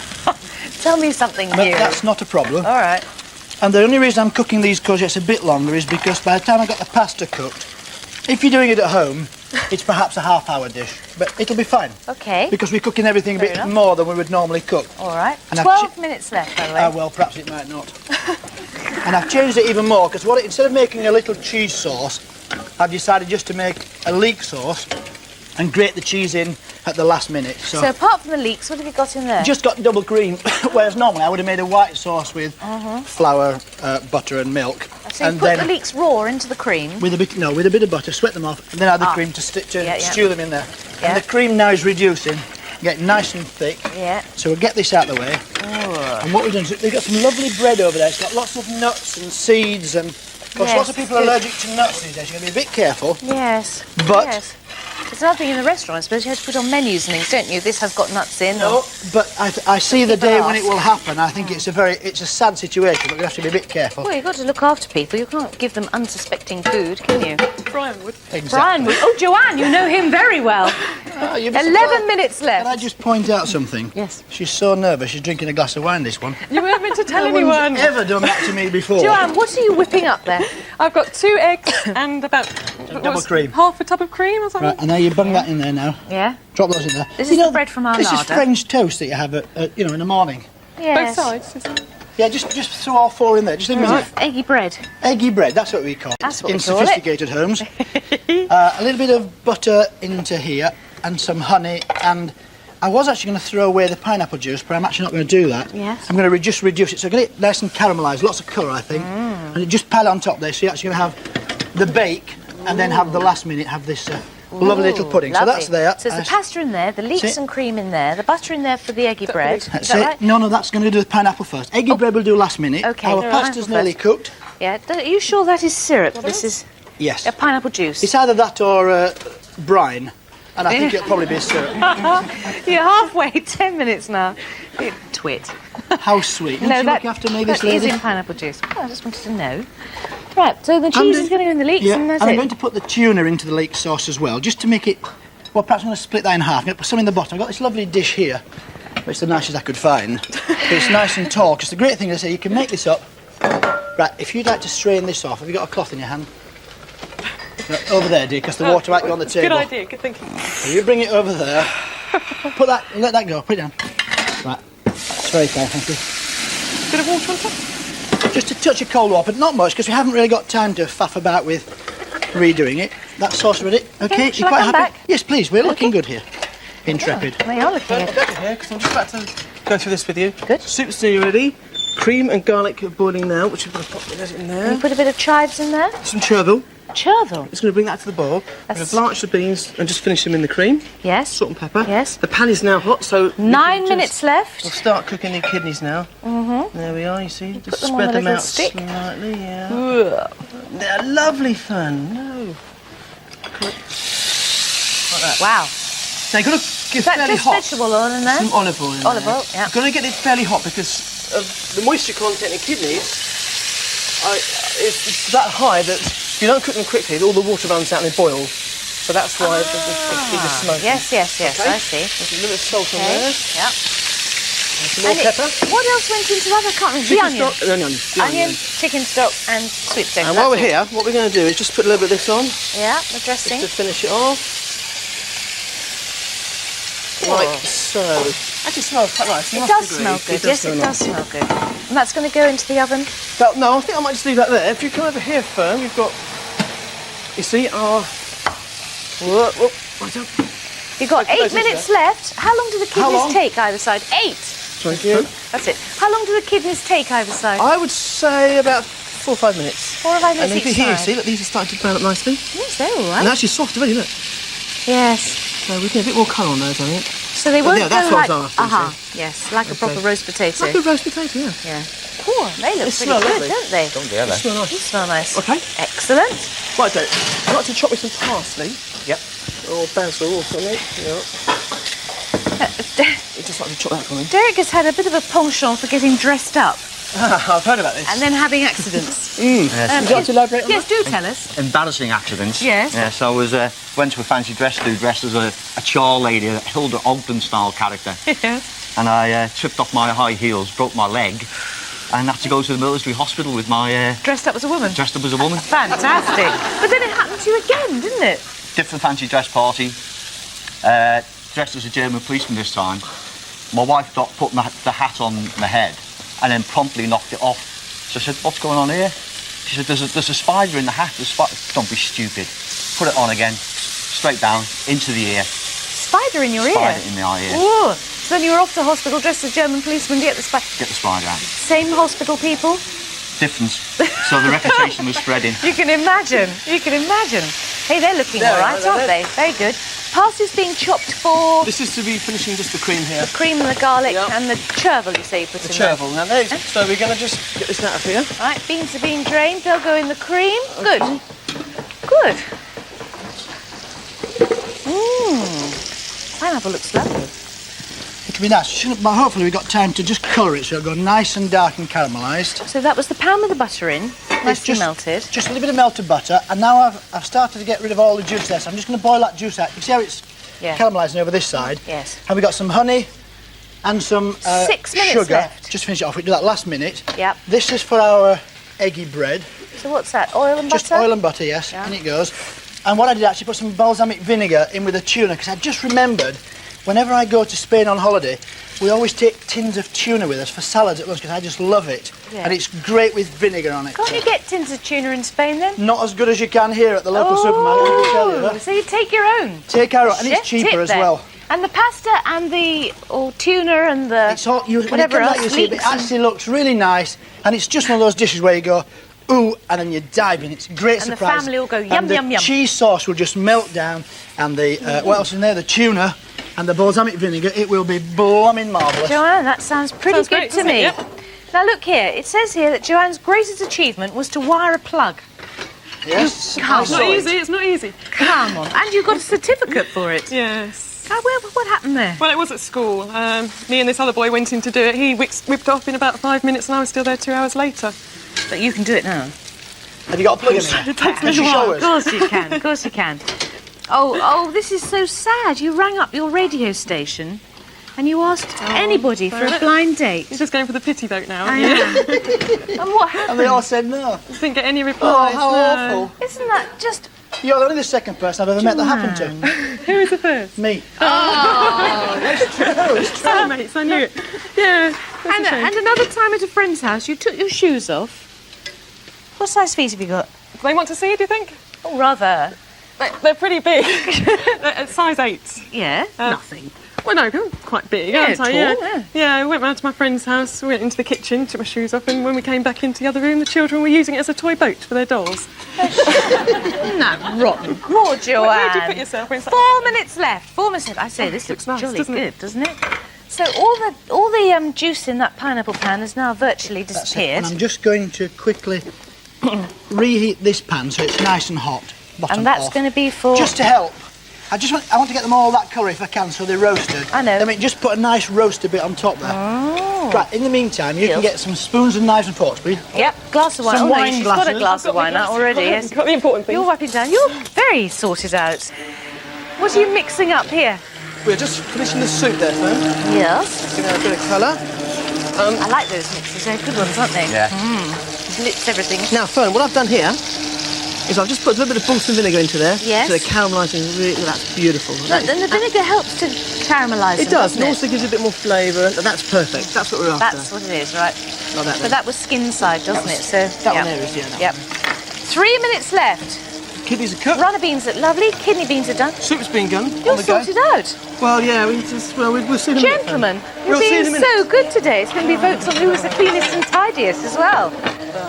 Tell me something But new. that's not a problem. All right. And the only reason I'm cooking these courgettes a bit longer is because by the time I got the pasta cooked, if you're doing it at home, it's perhaps a half-hour dish, but it'll be fine. Okay. Because we're cooking everything a Fair bit enough. more than we would normally cook. All right. And I've 12 minutes left, by the way. Well, perhaps it might not. And I've changed it even more, because instead of making a little cheese sauce, I've decided just to make a leek sauce and grate the cheese in at the last minute. So apart from the leeks, what have you got in there? Just got double cream, whereas normally I would have made a white sauce with flour, butter and milk. So you and put then the leeks raw into the cream. with a bit of butter, sweat them off, and then add the cream to stew them in there. Yeah. And the cream now is reducing, getting nice and thick. Yeah. So we'll get this out of the way. And what we've done is we've got some lovely bread over there. It's got lots of nuts and seeds and... Of course, Yes, lots of people are good. allergic to nuts these days. You've got to be a bit careful. Yes. But- Yes. There's another thing in the restaurant, I suppose you have to put on menus and things, don't you? This has got nuts in. No, but I see the People day when it ask. will happen. I think it's a sad situation, but we have to be a bit careful. Well, you've got to look after people. You can't give them unsuspecting food, can you? Brian would. Exactly. Brian would. Oh, Joanne, you know him very well. Oh, you'd be 11 surprised. minutes Can I left. just point out something? Yes. She's so nervous. She's drinking a glass of wine, this one. You weren't meant to tell No anyone. one's ever done that to me before. Joanne, what are you whipping up there? I've got 2 eggs and about double cream. half a tub of cream or something. Right, and now you bung that in there now. Yeah? Drop those in there. This You is the know, bread from our This is larder. French toast that you have, in the morning. Yes. Both sides. Isn't it? Yeah, just throw all 4 in there. Just leave it Right. Eggy bread. Eggy bread, that's what we call it. That's what in we call it. sophisticated homes. A little bit of butter into here and some honey, and I was actually going to throw away the pineapple juice, but I'm actually not going to do that. Yes. I'm going to just reduce it, so get it nice and caramelised, lots of colour, I think, and it just pile on top there, so you're actually going to have the bake, and then have the last minute have this lovely little pudding. Lovely. So that's there. So there's the pasta in there, the leeks See? and cream in there, the butter in there for the eggy bread. Is That's that it. right? No, that's going to do the pineapple first. Eggy bread we'll do last minute. Okay, Our the pasta's pineapple nearly first. cooked. Yeah. Are you sure that is syrup? This is Yes. pineapple juice. It's either that or brine, and I think it'll probably be syrup. You're halfway, 10 minutes now. You twit. How sweet. Didn't No, you that, look after me, this that is lady? in pineapple juice. Oh, I just wanted to know. Right, so the cheese is going to go in the leeks Yeah, and that's and I'm it. going to put the tuna into the leek sauce as well, just to make it... Well, perhaps I'm going to split that in half. I'm going to put some in the bottom. I've got this lovely dish here, which is the nicest I could find. But it's nice and tall, because the great thing is that you can make this up. Right, if you'd like to strain this off, have you got a cloth in your hand? Right, over there, dear, because the water might go on the table. Good idea, good thinking. So you bring it over there. Put that, let that go, put it down. Right, that's very kind, thank you. Bit of water on top. Just a touch of cold water, but not much, because we haven't really got time to faff about with redoing it. That sauce ready? Okay, shall I come back? Yes, please, we're looking good here. Intrepid. They are looking at Back here, because I'm just about to go through this with you. Good. Soup's nearly ready. Cream and garlic are boiling now, which we're going to pop those in You there. put a bit of chives in there? Some chervil. Chervil. Just going to bring that to the boil. We're going That's- to blanch the beans and just finish them in the cream. Yes. Salt and pepper. Yes. The pan is now hot, so... we 9 can just- minutes left. We'll start cooking the kidneys now. There we are, you see. Just them on spread the them little out stick. slightly, yeah. They're lovely fun. No. Wow. Now you've got to get Is that fairly just hot. vegetable oil in there? Some olive oil in Olive there. oil, yeah. You've got to get it fairly hot because of the moisture content in kidneys. It's that high that if you don't cook them quickly, all the water runs out and they boil. So that's why the smoke. Yes, yes, yes, Okay. I see. There's a little bit of salt on Okay. there. Yeah. And some more And pepper. what else went into that? I can't remember. The Chicken onion. stock. The onion. The Onion, chicken stock, and sweet potato. And while we're That's here, what we're going to do is just put a little bit of this on, it. Yeah, the dressing. just to finish it off. Like so. Actually, smells quite nice. It does smell good. Yes, it does smell good. And that's going to go into the oven. But no, I think I might just leave that there. If you come over here, Fern, we've got. You see our. Whoop, whoop. Right up. You've got Okay, 8 minutes left. How long do the How long? kidneys take either side? 8. Thank you. That's it. How long do the kidneys take either side? I would say about 4 or 5 minutes. 4 or 5 minutes And if you each hear, side. see, look, these are starting to brown up nicely. Yes, they're all And right. they're actually soft already, look. Yes. So we can get a bit more colour on those, I think. So they won't yeah, that's go what like... I was after, you see. Yes, like a Okay. proper roast potato. Like a roast potato, yeah. Yeah. Oh, they look pretty smell good, lovely. don't they? Don't dare They smell nice. They smell nice. Okay. Excellent. Right, Dave. I'd like to chop with some parsley. Yep. or basil or something. Yeah. You just like to chop that for me. Derek has had a bit of a penchant for getting dressed up I've heard about this. and then having accidents. Yes. Would you like to elaborate on Yes, do tell us. Embarrassing accidents. Yes. Yes, I was went to a fancy dress do dressed as a char lady, a Hilda Ogden style character. Yes. And I tripped off my high heels, broke my leg, and had to go to the military hospital with my Dressed up as a woman. dressed up as a woman. Fantastic. But then it happened to you again, didn't it? Different fancy dress party. Dressed as a German policeman this time. My wife put the hat on my head and then promptly knocked it off. So I said, "What's going on here?" She said, "There's a spider in the hat." Don't be stupid. Put it on again. Straight down, into the ear. Spider in your ear? Spider in my ear. Ooh. So then you were off to hospital dressed as a German policeman to get the spider. Get the spider out. Same hospital people? Difference. So the reputation was spreading. You can imagine. You can imagine. Hey, they're looking all right, aren't they? Very good. Parsley's being chopped for This is to be finishing just the cream here. the cream and the garlic Yeah. and the chervil, you say you put The in there. chervil. Now, there's, so we're going to just get this out of here. Right, beans are being drained. They'll go in the cream. Good. Good. Pineapple looks lovely. It'll be nice. But hopefully we've got time to just colour it so it'll go nice and dark and caramelised. So that was the pan with the butter in, nicely melted. Just a little bit of melted butter, and now I've started to get rid of all the juice there, so I'm just going to boil that juice out. You see how it's Yeah. caramelising over this side? Yes. And we've got some honey and some 6 minutes sugar. left. Just finish it off. We do that last minute. Yep. This is for our eggy bread. So what's that? Oil and Just butter? oil and butter, yes. Yeah. And it goes. And what I did actually put some balsamic vinegar in with the tuna, because I just remembered whenever I go to Spain on holiday, we always take tins of tuna with us for salads at lunch because I just love it. Yeah. And it's great with vinegar on it. Can't you get tins of tuna in Spain then? Not as good as you can here at the local supermarket, I can tell you that. So you take your own. Take our own, and Chef it's cheaper tip as there. well. And the pasta and the tuna and the It's all, when it whatever comes out, else, you see, it leeks actually looks really nice, and it's just one of those dishes where you go, ooh, and then you dive in. It's a great And the surprise. family will go, yum, and the yum, yum. cheese sauce will just melt down, and the what else is in there? The tuna and the balsamic vinegar. It will be blooming marvellous. Joanne, that sounds pretty Sounds good great, to doesn't it? me. Yep. Now look here, it says here that Joanne's greatest achievement was to wire a plug. Yes. Come It's not on. easy, it's not easy. Come on. And you got a certificate for it. Yes. What happened there? Well, it was at school. Me and this other boy went in to do it. He whipped off in about 5 minutes and I was still there 2 hours later. But you can do it now. Have you got a plug in there? It takes Can me you a show while. us? Of course you can. Of course you can. Oh, this is so sad. You rang up your radio station and you asked anybody for a blind date. You're just going for the pity vote now, I aren't you? am. And what happened? And they all said no. Didn't get any Oh, replies. how no. awful. Isn't that just... You're only the second person I've ever met that happened to. Who was the first? Me. Oh, mates, I knew it. Yeah. And another time at a friend's house, you took your shoes off. What size feet have you got? Do they want to see, do you think? Oh, rather. They're pretty big. They're size 8. Yeah, Nothing. Well, no, they're quite big. Yeah, aren't they? tall, Yeah. Yeah, I went round to my friend's house, we went into the kitchen, took my shoes off, and when we came back into the other room, the children were using it as a toy boat for their dolls. no, rotten. Poor Joanne. Where do you put yourself? When's that 4 minutes left. 4 minutes left. I say, this looks nice, jolly doesn't it? good, doesn't it? So all the juice in that pineapple pan has now virtually That's it. disappeared. And I'm just going to quickly reheat this pan so it's nice and hot. Bottom And that's off. going to be for... Just to help. I want to get them all that colour if I can, so they're roasted. I know. Then we just put a nice roasted bit on top there. Oh. Right. In the meantime, you can Yes. get some spoons and knives and forks, please. Yep, glass of wine. Some Oh, no, wine she's got a glasses. glass of wine out already, yes. Got the important thing. You're wiping down. You're very sorted out. What are you mixing up here? We're just finishing the soup there, Fern. Yes. Giving it a bit of colour. I like those mixes. They're good ones, aren't they? Yeah. Blitz everything. Now, Fern, what I've done here is I've just put a little bit of balsam vinegar into there. Yes. So they're caramelising. Really, that's beautiful. That is- And the vinegar helps to caramelise it them, does. doesn't It also gives it a bit more flavour. That's perfect. That's what we're after. That's what it is, right? Like that, So then. that was skin side, doesn't it? So That yep. one there is, yeah. that Yep. 3 minutes left. Kidneys are cooked. Runner beans look lovely. Kidney beans are done. Soup's been done. You're on the go. sorted out. Well, yeah, we'll see in a minute, Fern. Gentlemen, you're We'll see being in a minute. so good today. It's going to be votes on who was the cleanest and tidiest as well.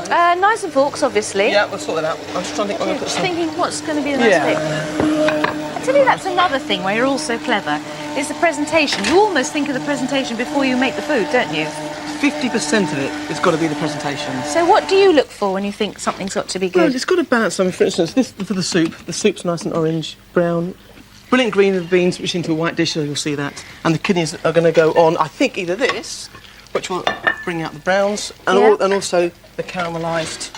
Knives and forks, obviously. Yeah, we'll sort that out. I'm just trying to think. I'm going to put Just some. thinking what's going to be the next bit. I tell you, that's another thing where you're all so clever, is the presentation. You almost think of the presentation before you make the food, don't you? 50% of it has got to be the presentation. So what do you look for when you think something's got to be Well, good? it's got to balance something. For instance, this for the soup. The soup's nice and orange, brown. brilliant green beans, which into a white dish, so you'll see that. And the kidneys are going to go on, I think, either this, which will bring out the browns, and, Yeah. and also the caramelised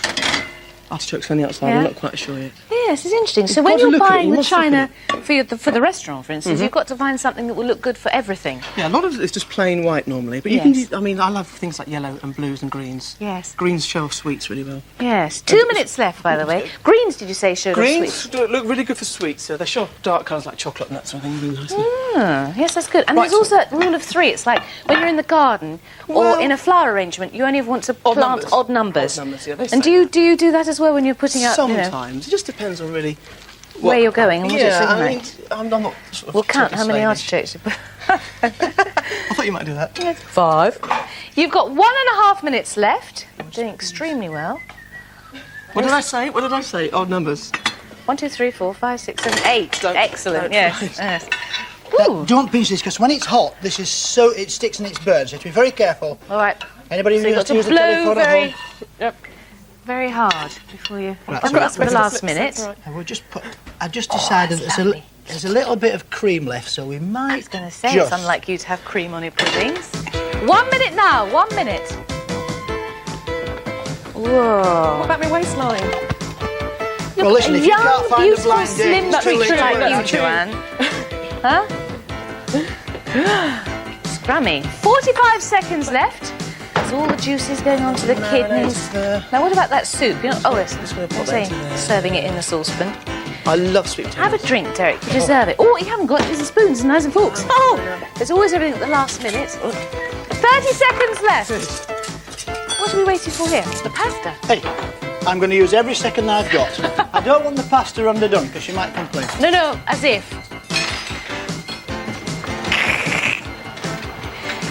artichokes on the outside. Yeah. I'm not quite sure yet. Yes, it's interesting. So You've when got to you're look at it, buying you the must look at china for the restaurant, for instance, you've got to find something that will look good for everything. Yeah, a lot of it's just plain white normally, but you can Yes. do, I mean, I love things like yellow and blues and greens. Yes. Greens show off sweets really well. Yes. 2 minutes left, by the way. Greens, did you say, showed off Greens sweets? look really good for sweets, so they show off dark colours like chocolate and that sort of thing really nicely. Ah, yes, that's good. And Right, there's also a rule of 3. It's like when you're in the garden Well- or in a flower arrangement, you only want to Odd plant numbers. odd numbers. Odd numbers, yeah, they And say do you do that as well when you're putting out, you know, Sometimes. It just depends on really... where you're going and what it's Yeah, looking I mean, like? I'm not sort of... We'll count how many slavish. artichokes you put. I thought you might do that. 5. You've got 1.5 minutes left. Doing extremely well. What did I say? What did I say? Odd numbers. 1, 2, 3, 4, 5, 6, 7, 8. Don't- Excellent. don't- Yes. Yes. Ooh. Don't pinch this because when it's hot, this is so it sticks and it's burns. So you have to be very careful. All right. Anybody So who you've has got to to use a blow telephone at very, home, very hard before you. Right, I've so got that's for the better. last minute. I will just put. I just decided that's that lovely. there's a little bit of cream left, so we might. I was going to say, just, it's unlike you to have cream on your puddings. 1 minute now. 1 minute. Whoa. What about my waistline? Well, listen, a if you young, can't find a beautiful, blind date, slim it's too late creature to like work you, out. Joanne. Huh? Scrummy. 45 seconds left. There's all the juices going on to the kidneys. there. Now, what about that soup? You know, oh, yes. gonna put I'm that saying into there. serving it in the saucepan. I love sweet potatoes. Have a drink, Derek. You deserve it. Oh, you haven't got these spoons and knives and forks. Oh, there's always everything at the last minute. 30 seconds left. What are we waiting for here? The pasta. Hey, I'm going to use every second I've got. I don't want the pasta underdone because she might complain. No, as if.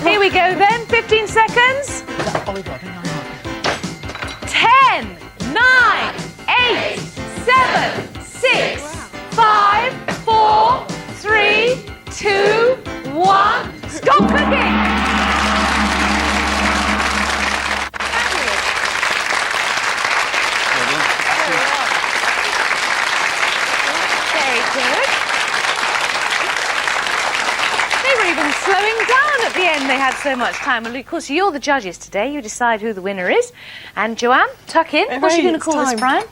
Here we go then. 15 seconds. 10, 9, 8, 7, 6, 5, 4, 3, 2, 1. Stop cooking! Very good. They were even slowing down at the end. They had so much time. And of course, you're the judges today. You decide who the winner is. And Joanne, tuck in. What's she going to It's call this, time. Brian?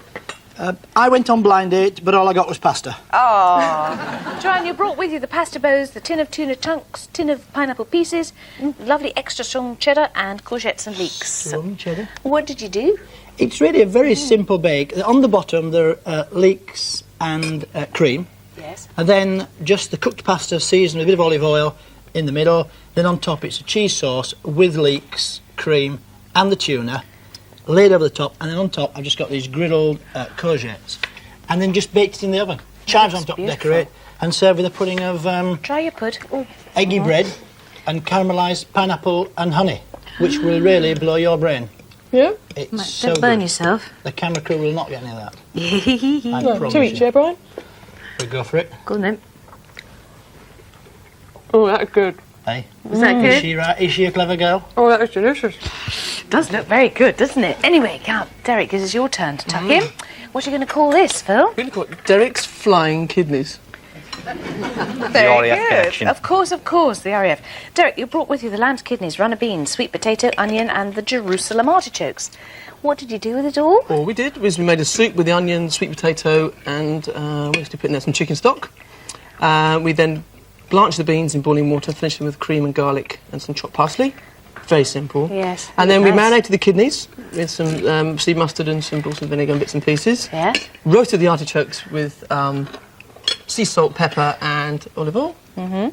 I went on blind date, but all I got was pasta. Oh. Joanne, you brought with you the pasta bows, the tin of tuna chunks, tin of pineapple pieces, lovely extra strong cheddar, and courgettes and leeks. Some cheddar. What did you do? It's really a very simple bake. On the bottom there are leeks and cream, Yes. and then just the cooked pasta seasoned with a bit of olive oil in the middle. Then on top it's a cheese sauce with leeks, cream, and the tuna laid over the top, and then on top I've just got these griddled courgettes, and then just baked it in the oven. Chives on top, beautiful. decorate, and serve with a pudding of Try your pud. Oh. eggy bread and caramelised pineapple and honey, which will really blow your brain. Yeah? It's so Don't burn good. yourself. The camera crew will not get any of that. I No, promise to each, you. yeah, Brian? We go for it. Go on then. Oh, that's good. Hey, Was that is good? she right? Is she a clever girl? Oh, that is delicious. Does look very good, doesn't it? Anyway, Derek, this is your turn to tuck in. What are you going to call this, Phil? We're going to call it Derek's Flying Kidneys. Very RAF connection. Of course, the RAF. Derek, you brought with you the lamb's kidneys, runner beans, sweet potato, onion, and the Jerusalem artichokes. What did you do with it all? All we did was we made a soup with the onion, sweet potato, and we used to put in there some chicken stock. We then blanched the beans in boiling water, finished them with cream and garlic and some chopped parsley. Very simple. Yes. And then we nice. marinated the kidneys with some sea mustard and some balsam vinegar and bits and pieces. Yes. Roasted the artichokes with sea salt, pepper, and olive oil. Mm-hmm.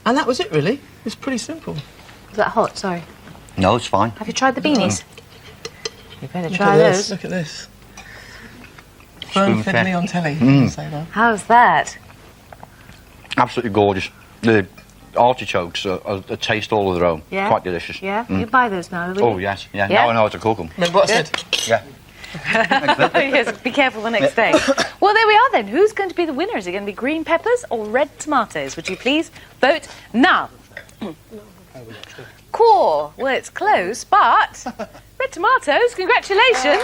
And that was it, really. It was pretty simple. Was that hot? Sorry. No, it's fine. Have you tried the beanies? You better Look try at this. those. Look at this. Fern fed Spoon-fed. me on telly. Say that. How's that? Absolutely gorgeous. The artichokes are taste all of their own. Yeah? Quite delicious. Yeah? You buy those now, will Oh, you? yes. Yeah. Yeah? Now I know how to cook them. Remember what I said? Yeah. Yes, be careful the next day. Well, there we are then. Who's going to be the winner? Is it going to be green peppers or red tomatoes? Would you please vote now? Core. Well, it's close, but red tomatoes. Congratulations.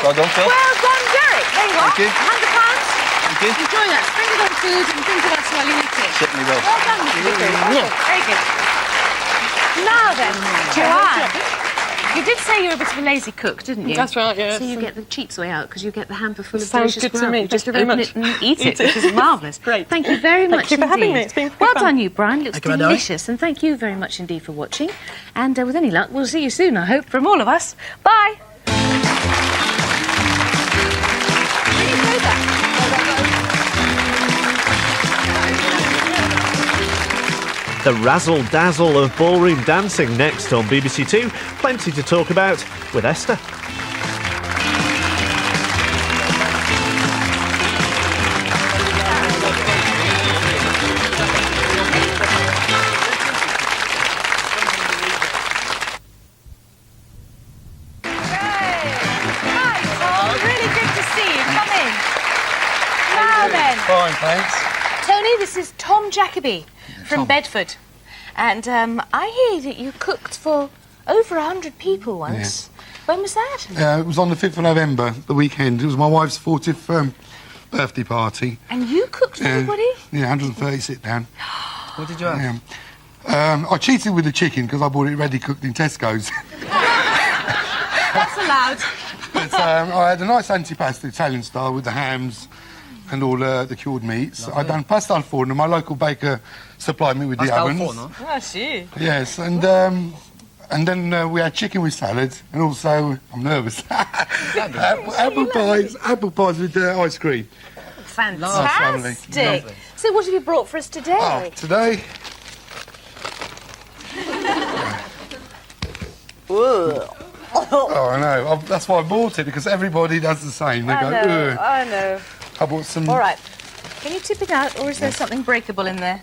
Well done, Phil. Well done, Derek. There you are. Thank you. £100. Thank you. Enjoy that. Spend it on food and think of us while you eat it. Certainly will. Well done, Mr. Vickers. Very good. Now then, Joanne. You did say you were a bit of a lazy cook, didn't you? That's right, yes. So you get the cheap's way out because you get the hamper full of Sounds delicious good to grub. me. You just Thank you very open much. it and eat it, which is marvellous. Great. Thank you very much Thank you for having indeed. me. It's been well fun. done, you, Brian. Looks Thank you, Madam. delicious. And thank you very much indeed for watching. And with any luck, we'll see you soon, I hope, from all of us. Bye. The razzle-dazzle of ballroom dancing next on BBC Two. Plenty to talk about with Esther. Hi, Tom. Really good to see you. Come in. Now then, Fine, thanks. Tony, this is Tom Jacoby from Bedford. And I hear that you cooked for over 100 people once. When was that? It was on the 5th of November, the weekend. It was my wife's 40th birthday party. And you cooked for everybody? Yeah, 130 sit down. What did you have? I cheated with the chicken because I bought it ready cooked in Tesco's. That's allowed. But I had a nice antipasto Italian style with the hams and all the cured meats. I'd done pasta al forno. My local baker supplied me with the ovens. I see. Yes, and then we had chicken with salad, and also I'm nervous. apple pies with ice cream. Fantastic. Lovely. So what have you brought for us today? Oh, today. Oh, I know. That's why I bought it, because everybody does the same. They go, ugh. I know. I bought some. All right. Can you tip it out, or is there something breakable in there?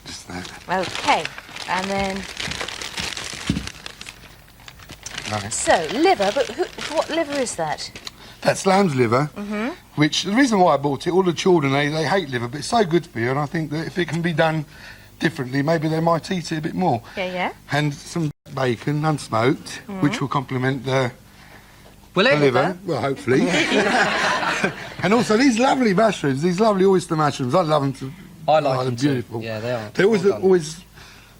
Just that. Okay. And then... Nice. So, liver, but what liver is that? That's lamb's liver, which the reason why I bought it, all the children, they hate liver, but it's so good for you, and I think that if it can be done differently, maybe they might eat it a bit more. Yeah. And some bacon, unsmoked, which will complement the Will it? liver, well, hopefully. And also these lovely mushrooms, these lovely oyster mushrooms, I love them. I like them too. Beautiful. Yeah, they are. They're always, Well done. always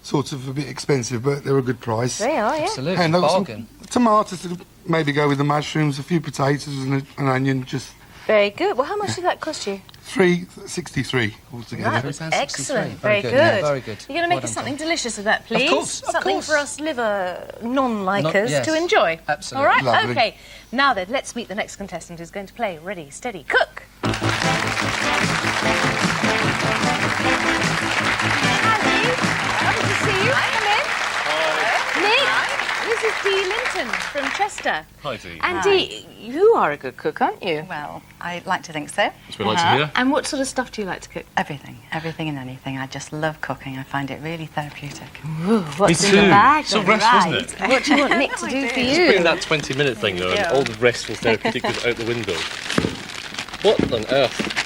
sort of a bit expensive, but they're a good price. They are, yeah. Absolutely. And I've got Bargain. some tomatoes to maybe go with the mushrooms, a few potatoes and an onion, just Very good. Well, how much did that cost you? $3.63 altogether. That was £3.63. excellent. Very Very good, good. yeah, very good. You're going to make Well us done, something Tom. delicious of that, please? course, of Something course. for us liver non-likers Yes. to enjoy. Absolutely. All right? Lovely. OK. Now then, let's meet the next contestant who's going to play Ready, Steady, Cook. Hi, Lee. Lovely to see you. Come in. Nick, this is Dee Linton from Chester. Hi, Dee. And Dee, you are a good cook, aren't you? Well, I like to think so. That's what I like to hear. And what sort of stuff do you like to cook? Everything and anything. I just love cooking. I find it really therapeutic. What's Me in the too. bag? So then? rest, wasn't it? What do you want Nick to do for Bring you? that 20-minute thing, though, and all the restful therapeutic goes out the window. What on earth?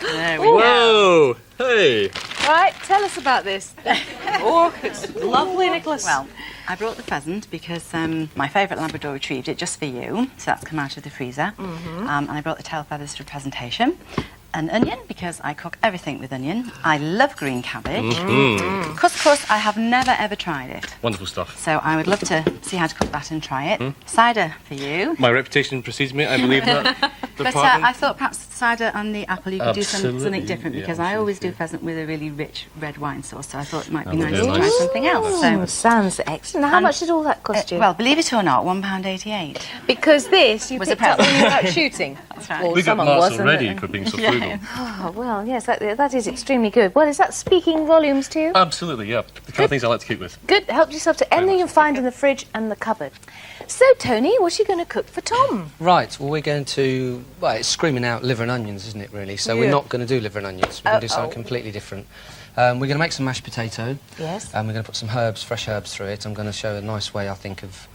There we Whoa! Hey! Right, tell us about this. Oh, it's lovely, Nicholas. Well, I brought the pheasant because my favourite Labrador retrieved it just for you. So that's come out of the freezer. And I brought the tail feathers for presentation. An onion, because I cook everything with onion. I love green cabbage. Couscous, I have never ever tried it. Wonderful stuff. So I would love to see how to cook that and try it. Cider for you. My reputation precedes me, I believe that. But I thought perhaps cider and the apple you could do something Absolutely, different, yeah, because I always do pheasant with a really rich red wine sauce, so I thought it might be That nice would to be try nice. something else. So, sounds excellent. How much did all that cost you? well, believe it or not, £1.88. because this you Was a picked up when present. you were out shooting. That's right. Or we got someone marks was, already and- for being so frugal. Oh, well, yes, that is extremely good. Well, is that speaking volumes to you? Absolutely, yeah. The kind of things I like to keep with. Good. Help yourself to anything you find in the fridge and the cupboard. So, Tony, what are you going to cook for Tom? Right, well, we're going to... Well, it's screaming out liver and onions, isn't it, really? So we're not going to do liver and onions. We're going to do something completely different. We're going to make some mashed potato. Yes. And we're going to put some herbs, fresh herbs through it. I'm going to show a nice way, I think, of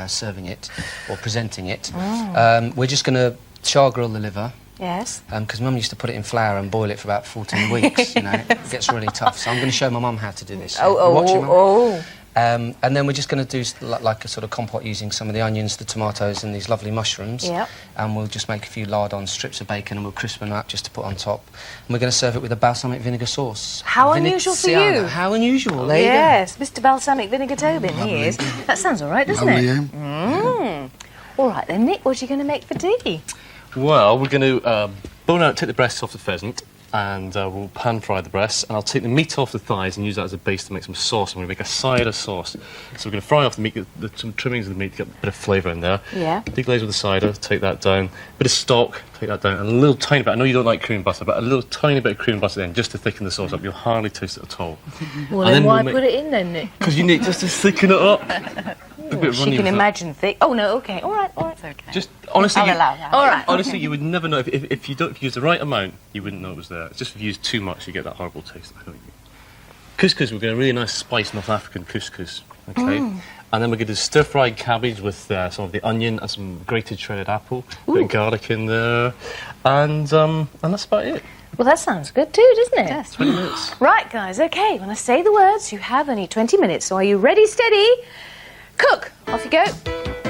serving it or presenting it. We're just going to char grill the liver. Yes. Because Mum used to put it in flour and boil it for about 14 weeks, you know. It gets really tough. So I'm going to show my mum how to do this. You watching, Mum? And then we're just going to do like a sort of compote using some of the onions, the tomatoes and these lovely mushrooms. Yep. And we'll just make a few lardons, strips of bacon, and we'll crisp them up just to put on top. And we're going to serve it with a balsamic vinegar sauce. How unusual for Veneziano. you. How unusual, there you go. Yes, Mr. Balsamic Vinegar Tobin, he is. That sounds all right, doesn't it? Yeah. All right then, Nick, what are you going to make for tea? Well, we're going to bone out, take the breasts off the pheasant, and we'll pan fry the breasts, and I'll take the meat off the thighs and use that as a base to make some sauce. I'm going to make a cider sauce. So we're going to fry off the meat, get some trimmings of the meat to get a bit of flavour in there. Yeah. Deglaze with the cider, take that down. Bit of stock, take that down, and a little tiny bit. I know you don't like cream butter, but a little tiny bit of cream butter then, just to thicken the sauce up. You'll hardly taste it at all. Well, And then why we'll put it in then, Nick? Because you need just to thicken it up. A bit She runny can with that. imagine thick. Oh, no, OK. All right. It's okay. Just honestly, I'll you, allow that. All right. honestly, you would never know if you use the right amount. You wouldn't know it was there. It's just if you use too much, you get that horrible taste. I don't think. Couscous, we're going to really nice spiced North African couscous. Okay, and then we're going to do stir-fried cabbage with some of the onion and some grated shredded apple, a bit of garlic in there, and that's about it. Well, that sounds good too, doesn't it? Yes. 20 minutes. Right, guys, OK. When I say the words, you have only 20 minutes. So are you ready, steady? Cook! Off you go.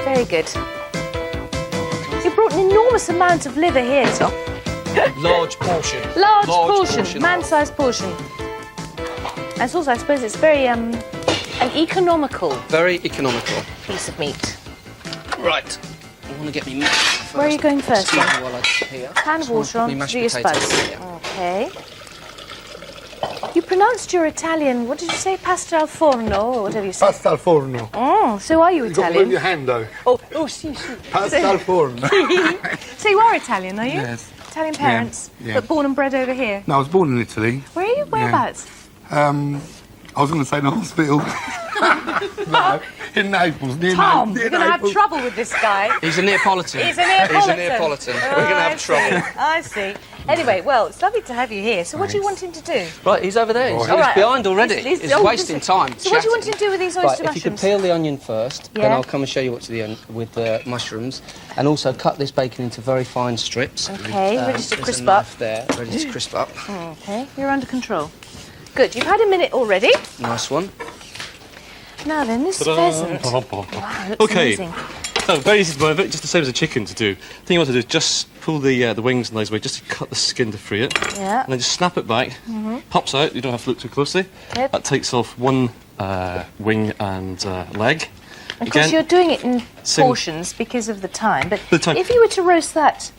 Very good. You brought an enormous amount of liver here, Tom. Large portion. Large portion, man-sized portion. And also, I suppose it's very an economical Very economical. piece of meat. Right. I want to get me meat first. Where are you going first, Excuse then? me while I here. Pan of water on, Me mashed do your potatoes. spuds. Yeah. OK. You pronounced your Italian, what did you say, pasta al forno, or whatever you said? Pasta al forno. Oh, so are you You've got to move your Italian? hand though. Oh, si. Pasta al forno. So you are Italian, are you? Yes. Italian parents, yeah. but born and bred over here. No, I was born in Italy. Where are you? Whereabouts? I was going to say in the hospital. No, in Naples. Near Tom, near you're going to have Naples. trouble with this guy. He's a Neapolitan. He's a Neapolitan. He's a Neapolitan. We're going to have trouble. I see. Anyway, well, it's lovely to have you here. So what do you want him to do? Right, he's over there. He's, All right. behind already. He's oh, wasting time. So what do you want chatting. him to do with these Right, oyster if you could mushrooms? peel the onion first, then Yeah. I'll come and show you what to do with the mushrooms, and also cut this bacon into very fine strips. OK, ready to There's crisp a up. knife there, ready to crisp up. OK, you're under control. Good, you've had a minute already. Nice one. Now then, this pheasant. Wow, looks Okay. amazing. So very easy to move, just the same as a chicken to do. The thing you want to do is just pull the wings in those way, just to cut the skin to free it. Yeah. And then just snap it back. Pops out, you don't have to look too closely. Yep. That takes off one wing and leg. Of course, you're doing it in Same- portions because of the time, but The time. if you were to roast that...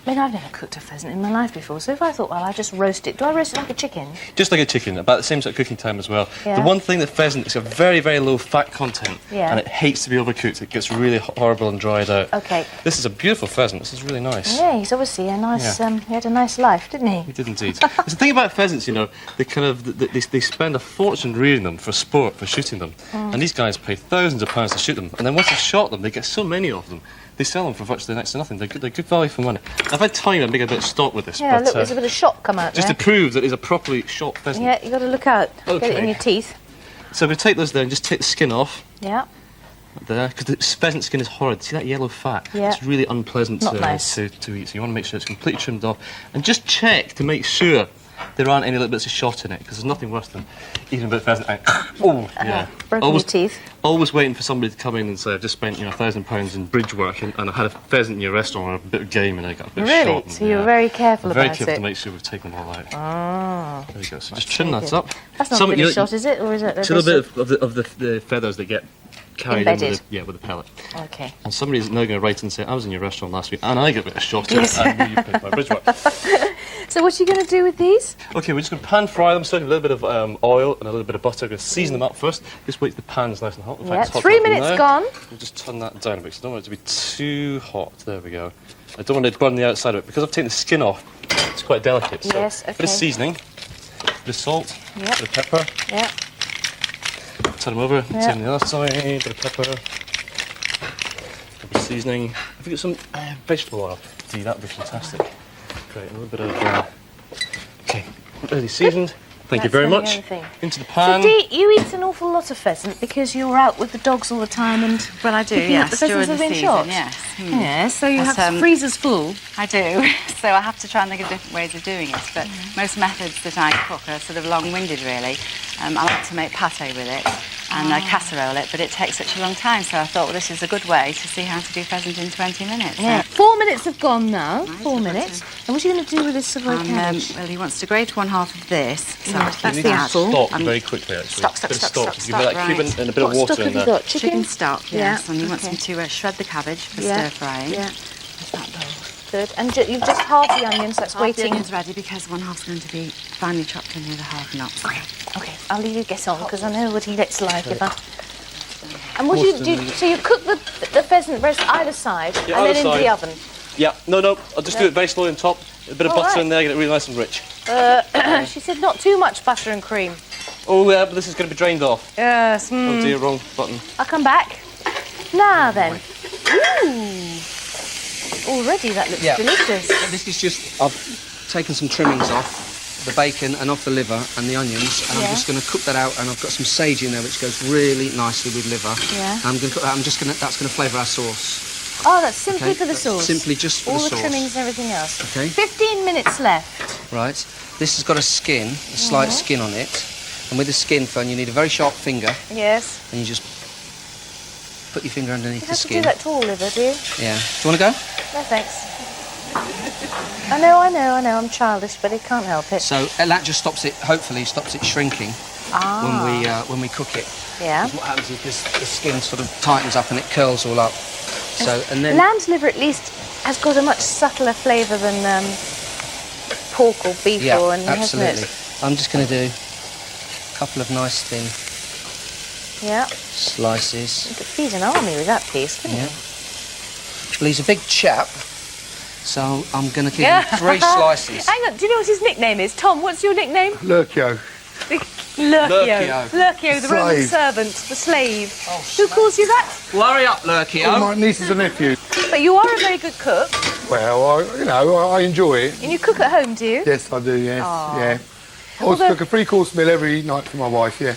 I mean, I've never cooked a pheasant in my life before, so if I thought, well, I'll just roast it, do I roast it like a chicken? Just like a chicken, about the same sort of cooking time as well. Yeah. The one thing that pheasant, it's got very, very low fat content. Yeah. And it hates to be overcooked. It gets really horrible and dried out. OK. This is a beautiful pheasant. This is really nice. Yeah, he's obviously a nice... he had a nice life, didn't he? He did indeed. It's the thing about pheasants, you know, they kind of they spend a fortune rearing them for sport, for shooting them, and these guys pay thousands of pounds to shoot them. And then once they've shot them, they get so many of them, they sell them for virtually next to nothing. They're good value for money. I've had time to make a bit of stock with this, Yeah, but look, there's a bit of shot come out just there. to prove that it's a properly shot pheasant. Yeah, you got to look out. Get it in Okay. your teeth. So we take those there and just take the skin off. Yeah. There, because the pheasant skin is horrid. See that yellow fat? Yeah. It's really unpleasant Not to, nice. to eat. So you want to make sure it's completely trimmed off, and just check to make sure there aren't any little bits of shot in it, because there's nothing worse than eating a bit of pheasant and oh yeah, Broken your teeth. Always waiting for somebody to come in and say, I've just spent £1,000 in bridge work and I had a pheasant in your restaurant or a bit of game and I got a bit of Really? shot. And, So you're very careful very about careful it. to make sure we've taken them all out. Ah. There we go. So just trim that up. That's not Some- a bit you of know, shot, is it? Or is it? It's a little bit of the feathers that get carried in Embedded. with the pellet. OK. And somebody's now going to write and say, I was in your restaurant last week and I got a bit of shot Yes. and you picked my bridge work. So what are you going to do with these? Okay, we're just going to pan fry them, so a little bit of oil and a little bit of butter. We're going to season them up first. Just wait till the pan's nice and hot. In fact, Yeah, it's hot 3 enough minutes now. gone. We'll just turn that down a bit, because I don't want it to be too hot. There we go. I don't want it to burn the outside of it. Because I've taken the skin off, it's quite delicate. So Yes, a bit okay. of seasoning, a bit of salt, Yep. a bit of pepper. Yeah. Turn them over, Yeah. turn the other side, a bit of pepper, a bit of seasoning. Have you got some vegetable oil? Gee, that would be fantastic. Great, a little bit of... okay, ready seasoned. Thank you That's very the much. only thing. Into the pan. So Dee, you eat an awful lot of pheasant because you're out with the dogs all the time and Well, I do, picking up yes. the pheasants during have the been season, shot. yes. Yes, so you That's, have freezers full. I do. So I have to try and think of different ways of doing it. But most methods that I cook are sort of long-winded, really. I like to make pâté with it and casserole it, but it takes such a long time. So I thought, well, this is a good way to see how to do pheasant in 20 minutes. Yeah. 4 minutes have gone now. 4 minutes. And what are you going to do with this Savoy cabbage? Well, he wants to grate one half of this. So That's You need the to apple. stock very quickly, actually. Stock, Bit of stock, Give me that right. cube and a bit of What water stock in have you there. got? Chicken? stock, Yeah, yes. And he wants okay. me to shred the cabbage for Yeah, stir-frying. yeah. Good. And you've just halved the onions, that's Half the waiting. onion's ready because one half's going to be finely chopped and the other half not. Okay, I'll leave you get on because I know what he gets like if I... And what do you do? So you cook the pheasant breast either side Yeah, and either then into the side. oven? Yeah, no, I'll just do it very slowly on top. A bit of All butter right. in there, get it really nice and rich. She said not too much butter and cream. Oh, yeah, but this is going to be drained off. Yes. Oh dear, wrong button. I'll come back. Now then. Ooh. Already that looks delicious. This is just, I've taken some trimmings off the bacon and off the liver and the onions, and I'm just going to cook that out, and I've got some sage in there which goes really nicely with liver. Yeah. I'm going to cook that. That's going to flavour our sauce. Oh, that's simply Okay, for the that's sauce. simply just for all the the sauce. trimmings and everything else. Okay. 15 minutes left. Right. This has got a skin, a slight skin on it, and with the skin, Fern, you need a very sharp finger, Yes. and you just put your finger underneath You the have to do skin. that to all liver, do you? Yeah. Do you want to go? No, thanks. I know, I'm childish, but it can't help it. So that just stops it. Hopefully, stops it shrinking when we cook it. Yeah. What happens is the skin sort of tightens up and it curls all up. So and then Lamb's liver at least has got a much subtler flavour than pork or beef yeah, or anything, absolutely. hasn't I'm just going to do a couple of nice thin it? Yeah. slices. You could feed an army with that piece, couldn't Yeah. you? Well, he's a big chap, so I'm going to give him 3 slices. Hang on, do you know what his nickname is? Tom, what's your nickname? Lurkio. Lurkio. Lurkio, the Roman Slave. servant, the slave. Who calls you that? Well, hurry up, Lurkio. All my nieces and nephews. But you are a very good cook, Well, I enjoy it. and you cook at home, do you? Yes, I do, yes. Aw. Yeah. I always Although- cook a 3-course meal every night for my wife, yeah.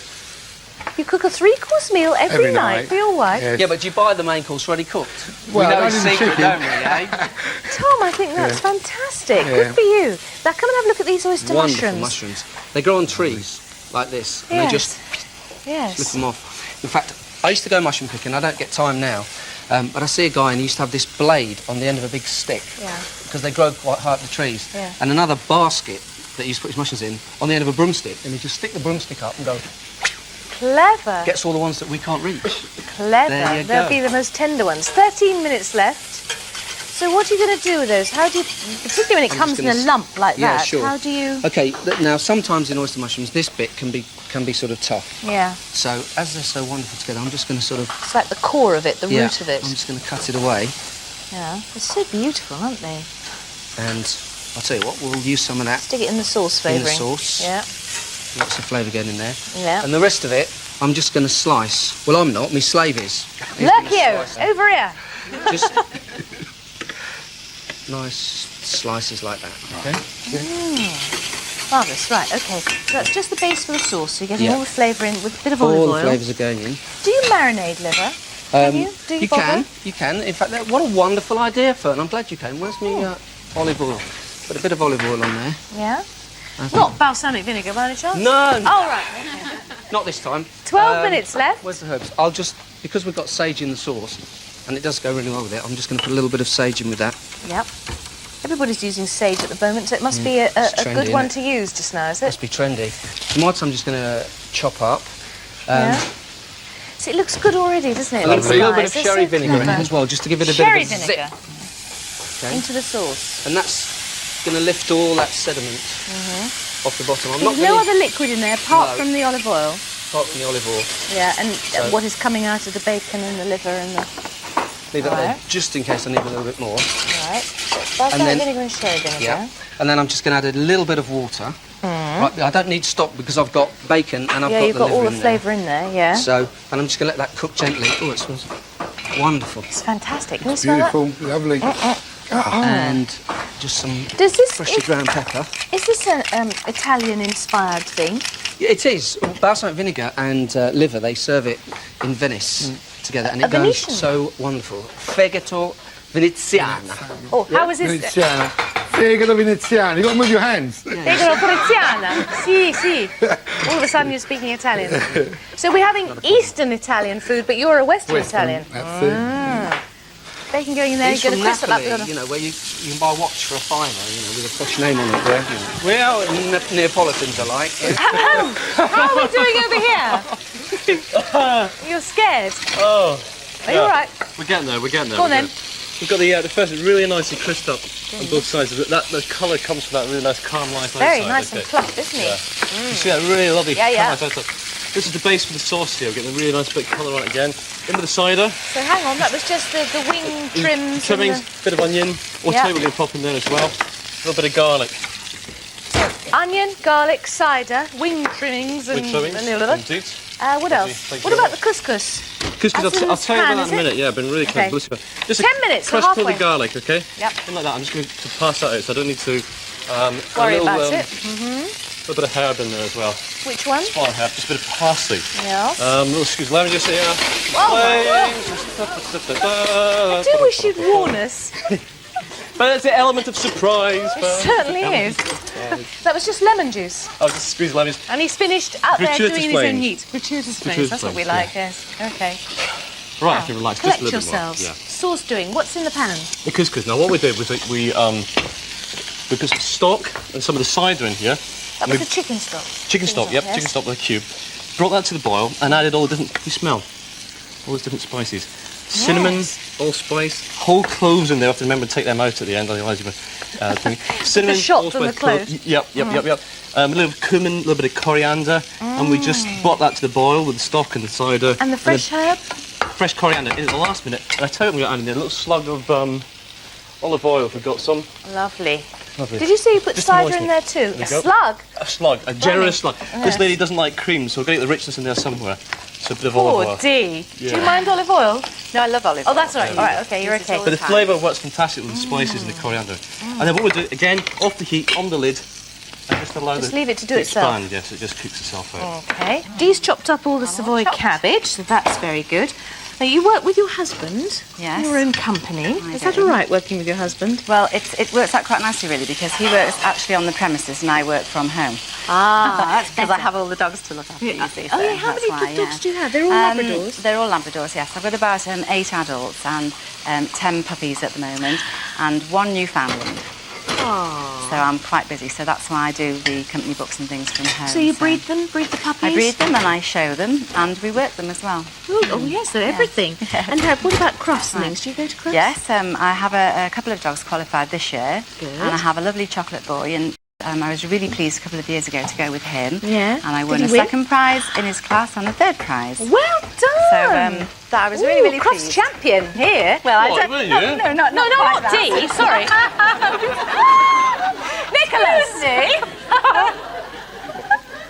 You cook a 3-course meal every Every night night. for your wife? Yes. Yeah, but do you buy the main course ready cooked? Well, we know only his the secret, chicken. don't we, eh? Tom, I think that's fantastic. Yeah. Good for you. Now come and have a look at these oyster Wonderful mushrooms. mushrooms. They grow on trees like this, and they just Yes. lift them off. In fact, I used to go mushroom picking. I don't get time now, but I see a guy and he used to have this blade on the end of a big stick Yeah. because they grow quite high up the trees, Yeah. and another basket that he used to put his mushrooms in on the end of a broomstick, and he just stick the broomstick up and go Clever. gets all the ones that we can't reach. Clever. There you They'll go. be the most tender ones. 13 minutes left. So what are you going to do with those? How do you, particularly when it I'm comes just in a gonna lump like yeah, that, sure. how do you... Okay, now sometimes in oyster mushrooms this bit can be sort of tough. Yeah. So as they're so wonderful together, I'm just going to sort of It's like the core of it, the root of it. I'm just going to cut it away, Yeah. They're so beautiful, aren't they? and I'll tell you what, we'll use some of that. Stick it in the sauce In the flavouring. sauce. Yeah. Lots of flavour going in there. Yeah. And the rest of it, I'm just going to slice. Well, I'm not. My slave is. He's gonna Lurkio, slice it. over here. Just nice slices like that. Okay. Marvellous, right, okay. So that's just the base for the sauce, so you're getting Yeah. all the flavour in with a bit of All olive the oil. flavours are going in. Do you marinate liver? Can you? Do you bother? You can. In fact, what a wonderful idea, Fern. I'm glad you came. Where's me olive oil? Put a bit of olive oil on there. Yeah? I think. Not balsamic vinegar by any chance? No. Oh, right. Okay. Not this time. 12 minutes left. Where's the herbs? I'll just, because we've got sage in the sauce, and it does go really well with it, I'm just going to put a little bit of sage in with that. Yep. Everybody's using sage at the moment, so it must be a It's trendy, good one innit? to use just now, is it? Must be trendy. Tomatoes I'm just going to chop up. Yeah. So it looks good already, doesn't it? It A looks little bit nice. of They're sherry so vinegar in it clever. as well, just to give it a Sherry bit of a vinegar zip. Okay. into the sauce. And that's going to lift all that sediment off the bottom. I'm not There's no gonna, other liquid in there apart No. from the olive oil. apart from the olive oil. Yeah, and So- what is coming out of the bacon and the liver and the... Leave that there Right. just in case I need a little bit more. Right. Balsamic then- vinegar and sherry vinegar. Yeah. And then I'm just going to add a little bit of water. Right, I don't need stock because I've got bacon and I've Yeah, got you've the got liver all the in there. flavour in there, yeah. So, and I'm just going to let that cook gently. Oh, it smells wonderful. It's fantastic. Can you smell that? Beautiful, lovely. And just some Does this... freshly ground pepper. Is this an Italian-inspired thing? Yeah, it is. Balsamic vinegar and liver, they serve it in Venice together, and A it goes Venetian? so wonderful. Fegato Veneziana. Oh, how was this? Veneziana. Fegalo Veneziana. You got to move your hands. Fegalo Veneziana. Si. All of a sudden you're speaking Italian. So we're having Eastern Italian food, but you're a Western Italian. That's it. Bacon going in there, He's you're going from to crisp it up. Napoli, you know, where you can buy a watch for a fiver, you know, with a posh name on it there. We're out Neapolitans alike. How are we doing over here? You're scared. Oh. Are you all right? We're getting there. Go on then. We've got the first really nicely crisped up on both sides. The colour comes from that really nice caramelised Very outside. nice and fluffed, isn't he? You see that really lovely Yeah. caramelised outside. This is the base for the sauce here. We're getting a really nice bit of colour on it again. In with the cider. So hang on, that was just the wing trims. Trimmings, bit of onion. Or Yeah. we're going to pop in there as well. A little bit of garlic. Onion, garlic, cider, wing trimmings and Indeed. what else? Thank you What very about the couscous? Couscous, I'll tell you about that in a minute. it? Yeah, I've been really Okay. kind of just 10 minutes, we're Crush pull halfway. the garlic, okay? Yep. Something like that. I'm just going to pass that out, so I don't need to. Worry a little, about it. A little bit of herb in there as well. Which one? Small herb, just a bit of parsley. Yes. Little excuse, lemon juice here. I do wish you'd warn us. But it's the element of surprise. It certainly is. That was just lemon juice. I'll just squeeze lemon juice. And he's finished out there Gratuitous doing his own flames. yeet. Gratuitous flames, Gratuitous that's what we flames, like, yes. Okay. Right, Now, I can relax collect just a little yourselves. bit more. Sauce doing. What's in the pan? The couscous. Now, what we did was we put some stock and some of the cider in here. That was the chicken stock. Chicken stock, yep, yes. chicken stock with a cube. Brought that to the boil and added all the different. You smell all those different spices. Cinnamon, allspice, whole cloves in there. I have to remember to take them out at the end, otherwise you cinnamon, shot from the cloves. Yep. A little cumin, a little bit of coriander, and we just brought that to the boil with the stock and the cider. And the fresh herb? Fresh coriander in at the last minute. And I tell you, I'm going to add in there a little slug of olive oil if we've got some. Lovely. Lovely. Did you say you put Just cider moisten in it. there too? There A you go. slug? A slug, a generous slug. Yes. This lady doesn't like cream, so we're going to get the richness in there somewhere. So a bit of olive Poor oil. Dee. Do Yeah. you mind olive oil? No, I love olive oil. Oh, that's all right. All right, okay, you're okay. But the flavour works fantastic with the spices and the coriander. And then what we do, again, off the heat, on the lid, and just allow Just the leave it to do itself. expand. Yes, it just cooks itself out. Okay. Dee's chopped up all the Savoy cabbage, so that's very good. Now, you work with your husband Yes. in your own company. I Is that do. all right, working with your husband? Well, it works out quite nicely, really, because he works actually on the premises and I work from home. Ah, that's Because I have all the dogs to look after, you see. Oh, so yeah, how that's many why, dogs yeah. do you have? They're all Labradors? They're all Labradors, yes. I've got about 8 adults and 10 puppies at the moment and 1 Newfoundland. So I'm quite busy, so that's why I do the company books and things from home. So you breed them, breed the puppies? I breed them and I show them and we work them as well. Oh, yes, so everything. And what about crofts and things? Do you go to crofts? Yes, I have a couple of dogs qualified this year. Good. And I have a lovely chocolate boy and I was really pleased a couple of years ago to go with him. Yeah. And I Did won he a win? 2nd prize in his class and a 3rd prize. Well done! So I was really, really crofts pleased. champion here. Well, I What, don't... were you? No, not No, quite not that. Dee, sorry. Nicholas!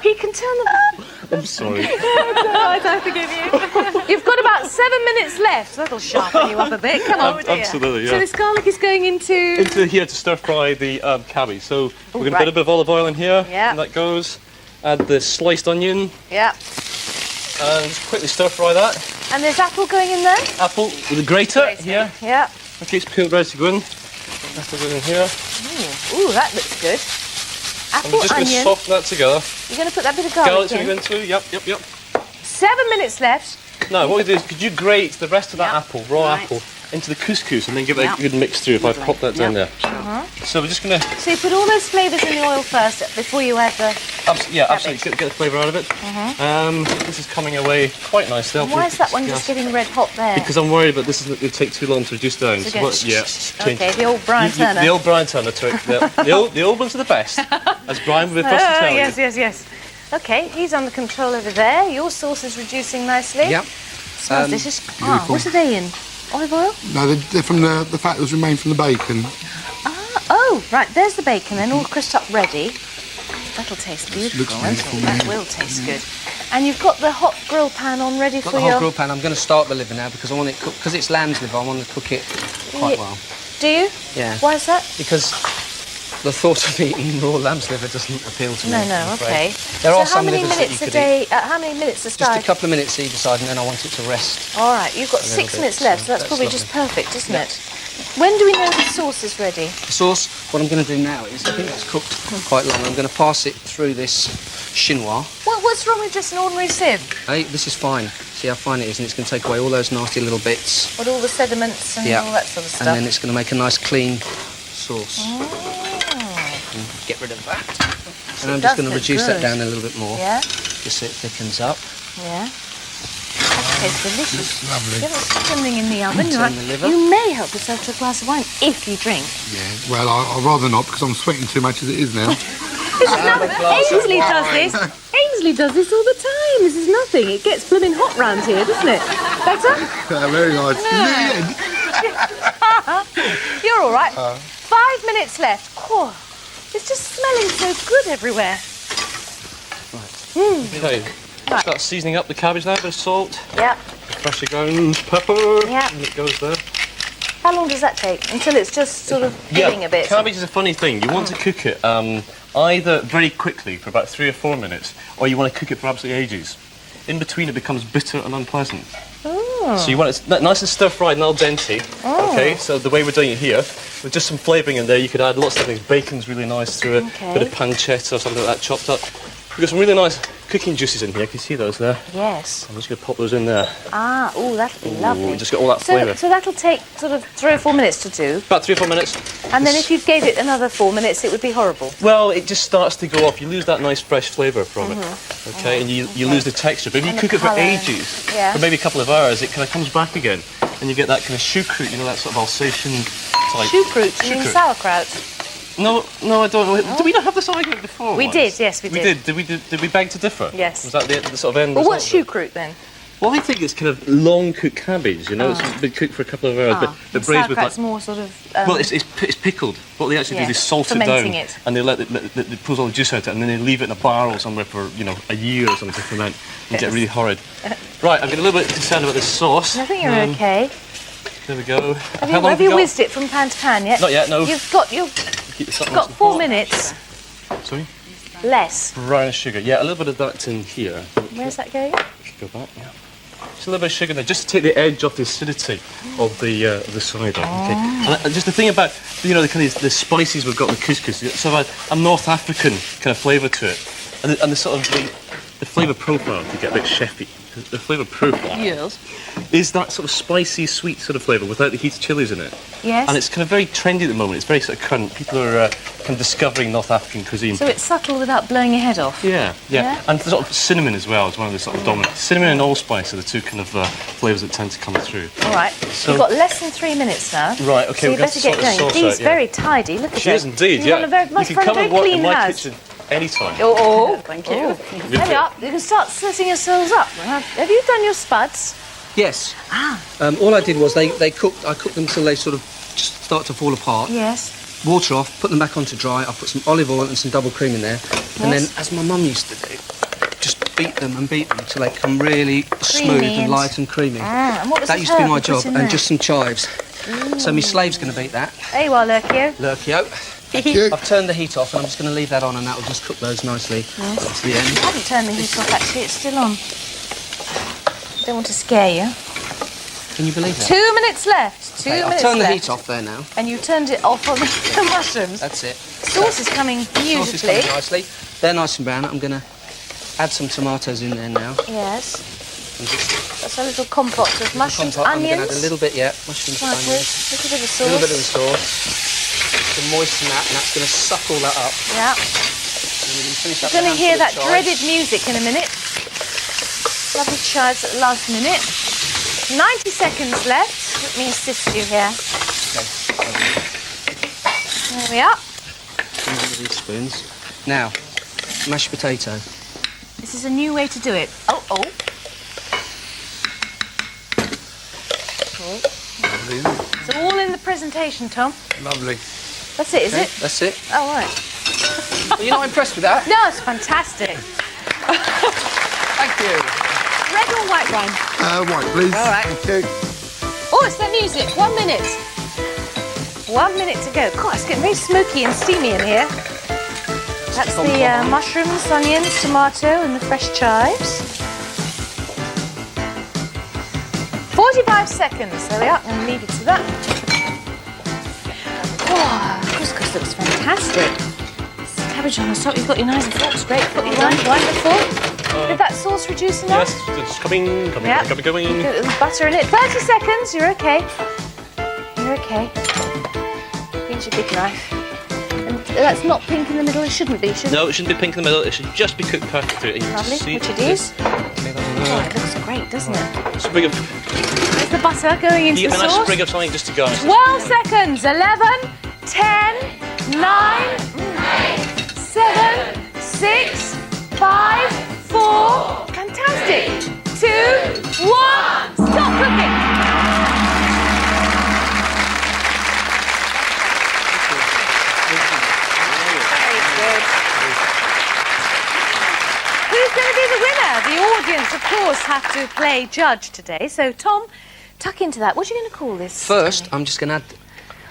He can turn the... I'm sorry. I don't forgive you. You've got about 7 minutes left. That'll sharpen you up a bit. Come on. Absolutely, yeah. So this garlic is going into... Into here to stir fry the cabbage. So we're going to right. put a bit of olive oil in here. Yeah. And that goes. Add the sliced onion Yeah. and just quickly stir fry that. And there's apple going in there? Apple with a grater here. Yeah. Okay, it's peeled ready to go in. Apple goes in here. Ooh, that looks good. And Apple, we're just going to onion. soften that together. You're going to put that bit of garlic Garlic's going in. to go into. Yep. 7 minutes left. Now, what we do is, could you grate the rest of that apple, raw Right. apple, into the couscous and then give it Yep. a good mix through if I pop that down there. Uh-huh. So we're just going to, So you put all those flavours in the oil first before you add the... absolutely get the flavour out of it. This is coming away quite nicely. Why is that one just getting red hot there? Because I'm worried about this is going to take too long to reduce down. To So get- what- yeah. change- Okay, the old Brian Turner. The old Brian Turner trick. The old ones are the best, as Brian would be first to tell yes, you. yes. Okay, he's under control over there. Your sauce is reducing nicely. Yep. Smells delicious. What are they in? Olive oil? No, they're from the fat that was remained from the bacon. Oh, right, there's the bacon then, all crisped up ready. That'll taste beautiful, Looks won't beautiful, it? That yeah. will taste good. And you've got the hot grill pan on ready Got for the your... whole grill pan. I'm going to start the liver now because I want it cooked. Because it's lamb's liver, I want to cook it quite well. Do you? Yeah. Why is that? Because the thought of eating raw lamb's liver doesn't appeal to me. No, I'm afraid. okay. There so are how some many livers that you minutes a could day? eat. How many minutes to Just a start? couple of minutes either side, and then I want it to rest. All right, you've got a little 6 bit, minutes left, so that's so probably that's just perfect, isn't it? When do we know the sauce is ready? The sauce, what I'm going to do now is, I think it's cooked quite long, I'm going to pass it through this chinois. What's wrong with just an ordinary sieve? Hey, this is fine. See how fine it is, and it's going to take away all those nasty little bits. With all the sediments and all that sort of stuff? And then it's going to make a nice clean sauce. And get rid of that. And I'm just going to reduce that down a little bit more. Yeah. Just so it thickens up. Yeah. That tastes delicious. Lovely. Give it something in the oven. Turn the liver. You may help yourself to a glass of wine if you drink. Yeah, well, I'd rather not because I'm sweating too much as it is now. Ainsley does this. Ainsley does this all the time. This is nothing. It gets blooming hot round here, doesn't it? Better? Very nice. You're all right. 5 minutes left. Oh, it's just smelling so good everywhere. Okay. Start seasoning up the cabbage now with salt, Yeah. freshly ground pepper, Yeah. and it goes there. How long does that take? Until it's just sort of giving a bit? Cabbage is a funny thing. You want to cook it either very quickly for about 3 or 4 minutes, or you want to cook it for absolutely ages. In between, it becomes bitter and unpleasant. Oh. So you want it nice and stir-fried and al dente. Oh. Okay, so the way we're doing it here, with just some flavouring in there, you could add lots of things. Bacon's really nice through it, Okay. a bit of pancetta or something like that chopped up. We've got some really nice cooking juices in here. Can you see those there? Yes. I'm just going to pop those in there. Ah, oh, that'll be lovely. Just get all that flavour. So that'll take sort of 3 or 4 minutes to do. About 3 or 4 minutes. And then if you gave it another 4 minutes, it would be horrible. Well, it just starts to go off. You lose that nice fresh flavour from it. Okay, and you lose the texture. But if you And cook the it for colour. ages, Yeah. for maybe a couple of hours, it kind of comes back again. And you get that kind of choucroute, you know, that sort of Alsatian type. Choucroute, you mean sauerkraut? No, I don't know. Did we not have this argument before? We once? did, yes, we did. Did we beg to differ? Yes. Was that the sort of end Well, result what's there? choucroute then? Well, I think it's kind of long cooked cabbage, you know. It's been cooked for a couple of hours, but braised with Sauerkraut's like... more sort of... Well, it's pickled. What they actually do yeah, is salt it fermenting down, it. and they they pulls all the juice out of it, and then they leave it in a barrel somewhere for a year or something to ferment, and get really horrid. Right, I'm getting a little bit concerned about this sauce. I think you're okay. There we go. Have you whizzed it from pan to pan yet? Not yet, no. You've got 4 minutes Sorry. less. Brown sugar. Yeah, a little bit of that's in here. Where's that going? Go back. Yeah. Just a little bit of sugar in there, just to take the edge off the acidity of the cider. Okay. And just the thing about the kind of the spices we've got in the couscous, it's sort of a North African kind of flavour to it, and the sort of the flavour profile to get a bit chefy. The flavour profile is that sort of spicy, sweet sort of flavour without the heated chilies in it. Yes. And it's kind of very trendy at the moment. It's very sort of current. People are kind of discovering North African cuisine. So it's subtle without blowing your head off. Yeah. And sort of cinnamon as well is one of the sort of dominant. Cinnamon and allspice are the two kind of flavours that tend to come through. All right. So- You've got less than 3 minutes now. Right, okay, So you we're going better to get sort the going. sauce Dee's out, yeah. very tidy. Look at She her. is indeed, She's yeah. run a very, You must can run a come very and work clean in my house. kitchen anytime. Thank you. There we are. You can start setting yourselves up. Have you done your spuds? Yes. All I did was I cooked them till they sort of just start to fall apart. Yes. Water off, put them back onto dry. I put some olive oil and some double cream in there. And then, as my mum used to do, just beat them till they come really smooth and light and creamy. And what was That the used to be herb my you put job, in and there? just some chives. So my slave's going to beat that. There you are, Lurkio. Lurkio. I've turned the heat off, and I'm just going to leave that on, and that will just cook those nicely up to the end. I haven't turned the heat off, actually. It's still on. Don't want to scare you. Can you believe that? 2 minutes left. Two Okay, minutes I've turned the left. heat off there now. And you turned it off on the mushrooms. That's it. Sauce is coming Sauce is beautifully. coming nicely. They're nice and brown. I'm going to add some tomatoes in there now. Yes. That's a little compote of mushrooms, Compote. I'm going onions. to add a little bit, mushrooms, onions. Tomatoes, little bit of A sauce. little bit of the sauce. To moisten that, and that's going to suck all that up. Yeah. And we can finish up You're going to with a hear that handful of chives. dreaded music in a minute. Lovely chives at the last minute. 90 seconds left. Let me assist you here. There we are. One of these spoons. Now, mashed potato. This is a new way to do it. Oh. It's all in the presentation, Tom. Lovely. That's it, is it? That's it. Oh, right. Well, you're not impressed with that? No, it's fantastic. Thank you. Red or white wine? White, please. All right. Thank you. Oh, it's that music. 1 minute. 1 minute to go. God, it's getting very smoky and steamy in here. That's the mushrooms, onions, tomato, and the fresh chives. 45 seconds. There we are. I'm going to leave it to that. this looks fantastic. This cabbage on the top. You've got your knives and forks. Great. Put your wonderful. Did that sauce reduce enough? Yes, it's coming. Yep. Going. Get a little butter in it. 30 seconds. You're okay. You're okay. Use your big knife. And that's not pink in the middle. It shouldn't be, should it? No, it shouldn't be pink in the middle. It should just be cooked perfectly. And you Lovely. just see Which it is. Oh, it looks great, doesn't it? Sprig of. There's the butter going into You the get a nice sauce. sprig of something just to garnish. 12 seconds. 11, 10, 9, 7, 6, 5, 4. Fantastic. 2, 1. Stop cooking. Very good. Who's going to be the winner? The audience, of course, have to play judge today. So, Tom, tuck into that. What are you going to call this? First, I'm just going to add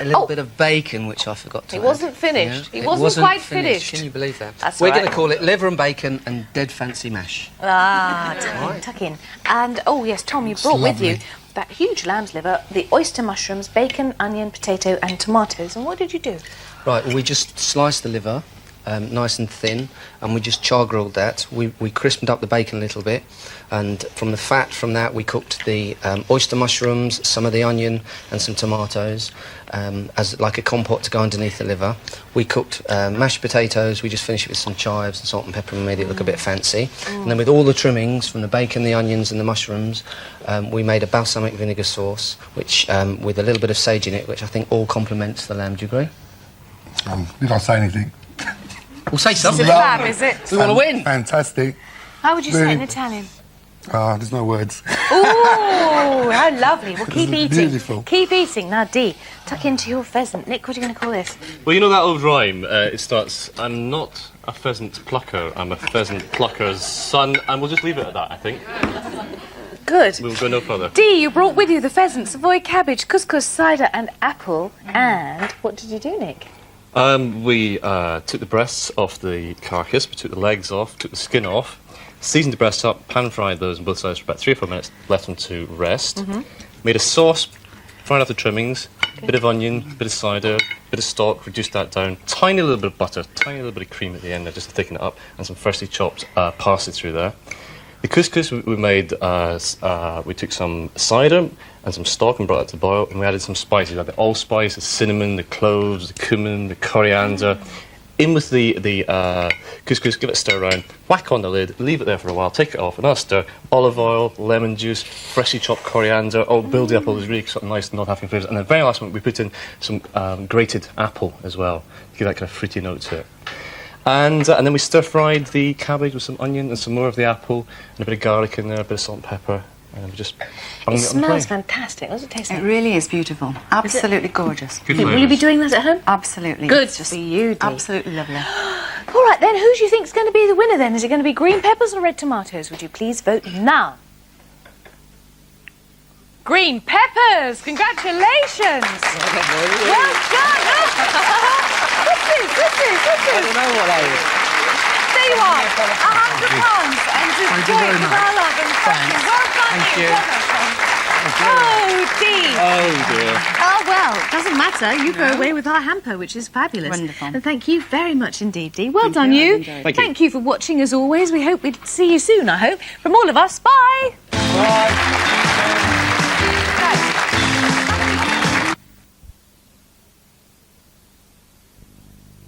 a little bit of bacon, which I forgot to It add. wasn't finished. Yeah, It wasn't quite finished. Can you believe that? That's We're all going right. to call it liver and bacon and dead fancy mash. Ah, tuck in. And, oh, yes, Tom, you brought with you that huge lamb's liver, the oyster mushrooms, bacon, onion, potato and tomatoes. And what did you do? Right, well, we just sliced the liver nice and thin, and we just char grilled that. We crispened up the bacon a little bit, and from the fat from that we cooked the oyster mushrooms, some of the onion and some tomatoes as like a compote to go underneath the liver. We cooked mashed potatoes. We just finished it with some chives and salt and pepper and made it look a bit fancy. And then with all the trimmings from the bacon, the onions and the mushrooms, we made a balsamic vinegar sauce, which with a little bit of sage in it, which I think all complements the lamb. Do you agree? Did I say anything? Well, say something. It's a fab, is it? We want to win. Fantastic. How would you say it in Really? Italian? There's no words. Ooh, how lovely. Well, keep This is eating. beautiful. Keep eating. Now, Dee, tuck into your pheasant. Nick, what are you going to call this? Well, you know that old rhyme? It starts, I'm not a pheasant plucker, I'm a pheasant plucker's son. And we'll just leave it at that, I think. Good. We'll go no further. Dee, you brought with you the pheasant, Savoy cabbage, couscous, cider and apple. And what did you do, Nick? We took the breasts off the carcass, we took the legs off, took the skin off, seasoned the breasts up, pan-fried those on both sides for about 3 or 4 minutes, left them to rest. Made a sauce, fried off the trimmings, bit of onion, bit of cider, bit of stock, reduced that down, tiny little bit of butter, tiny little bit of cream at the end there just to thicken it up, and some freshly chopped parsley through there. The couscous we made, we took some cider and some stock and brought it to boil, and we added some spices, like the allspice, the cinnamon, the cloves, the cumin, the coriander. In with the couscous, give it a stir around, whack on the lid, leave it there for a while, take it off, another stir, olive oil, lemon juice, freshly chopped coriander, building up all those really sort of nice, not having flavours. And the very last one, we put in some grated apple as well, to give that kind of fruity note to it. And then we stir-fried the cabbage with some onion and some more of the apple, and a bit of garlic in there, a bit of salt and pepper, and then we just bung It it on the smells plate. fantastic. What does it taste It like? really is beautiful. Absolutely gorgeous. Good Will you be flavours. doing that at home? Absolutely. Good It's just for you, Dee. absolutely lovely. All right, then, who do you think's going to be the winner, then? Is it going to be green peppers or red tomatoes? Would you please vote now? Green peppers! Congratulations! Well done! This is. I don't know what that is. There you are, £100 and just Thank you joy very with much. our love and fashion. Well done, Thank Nick. you. Well done, Tom. Oh, Dee. Oh dear. Oh, well, doesn't matter. You go away with our hamper, which is fabulous. Wonderful. And thank you very much indeed, Dee. Well done, you. Thank you. You for watching, as always. We hope we'd see you soon, I hope. From all of us, bye. Bye.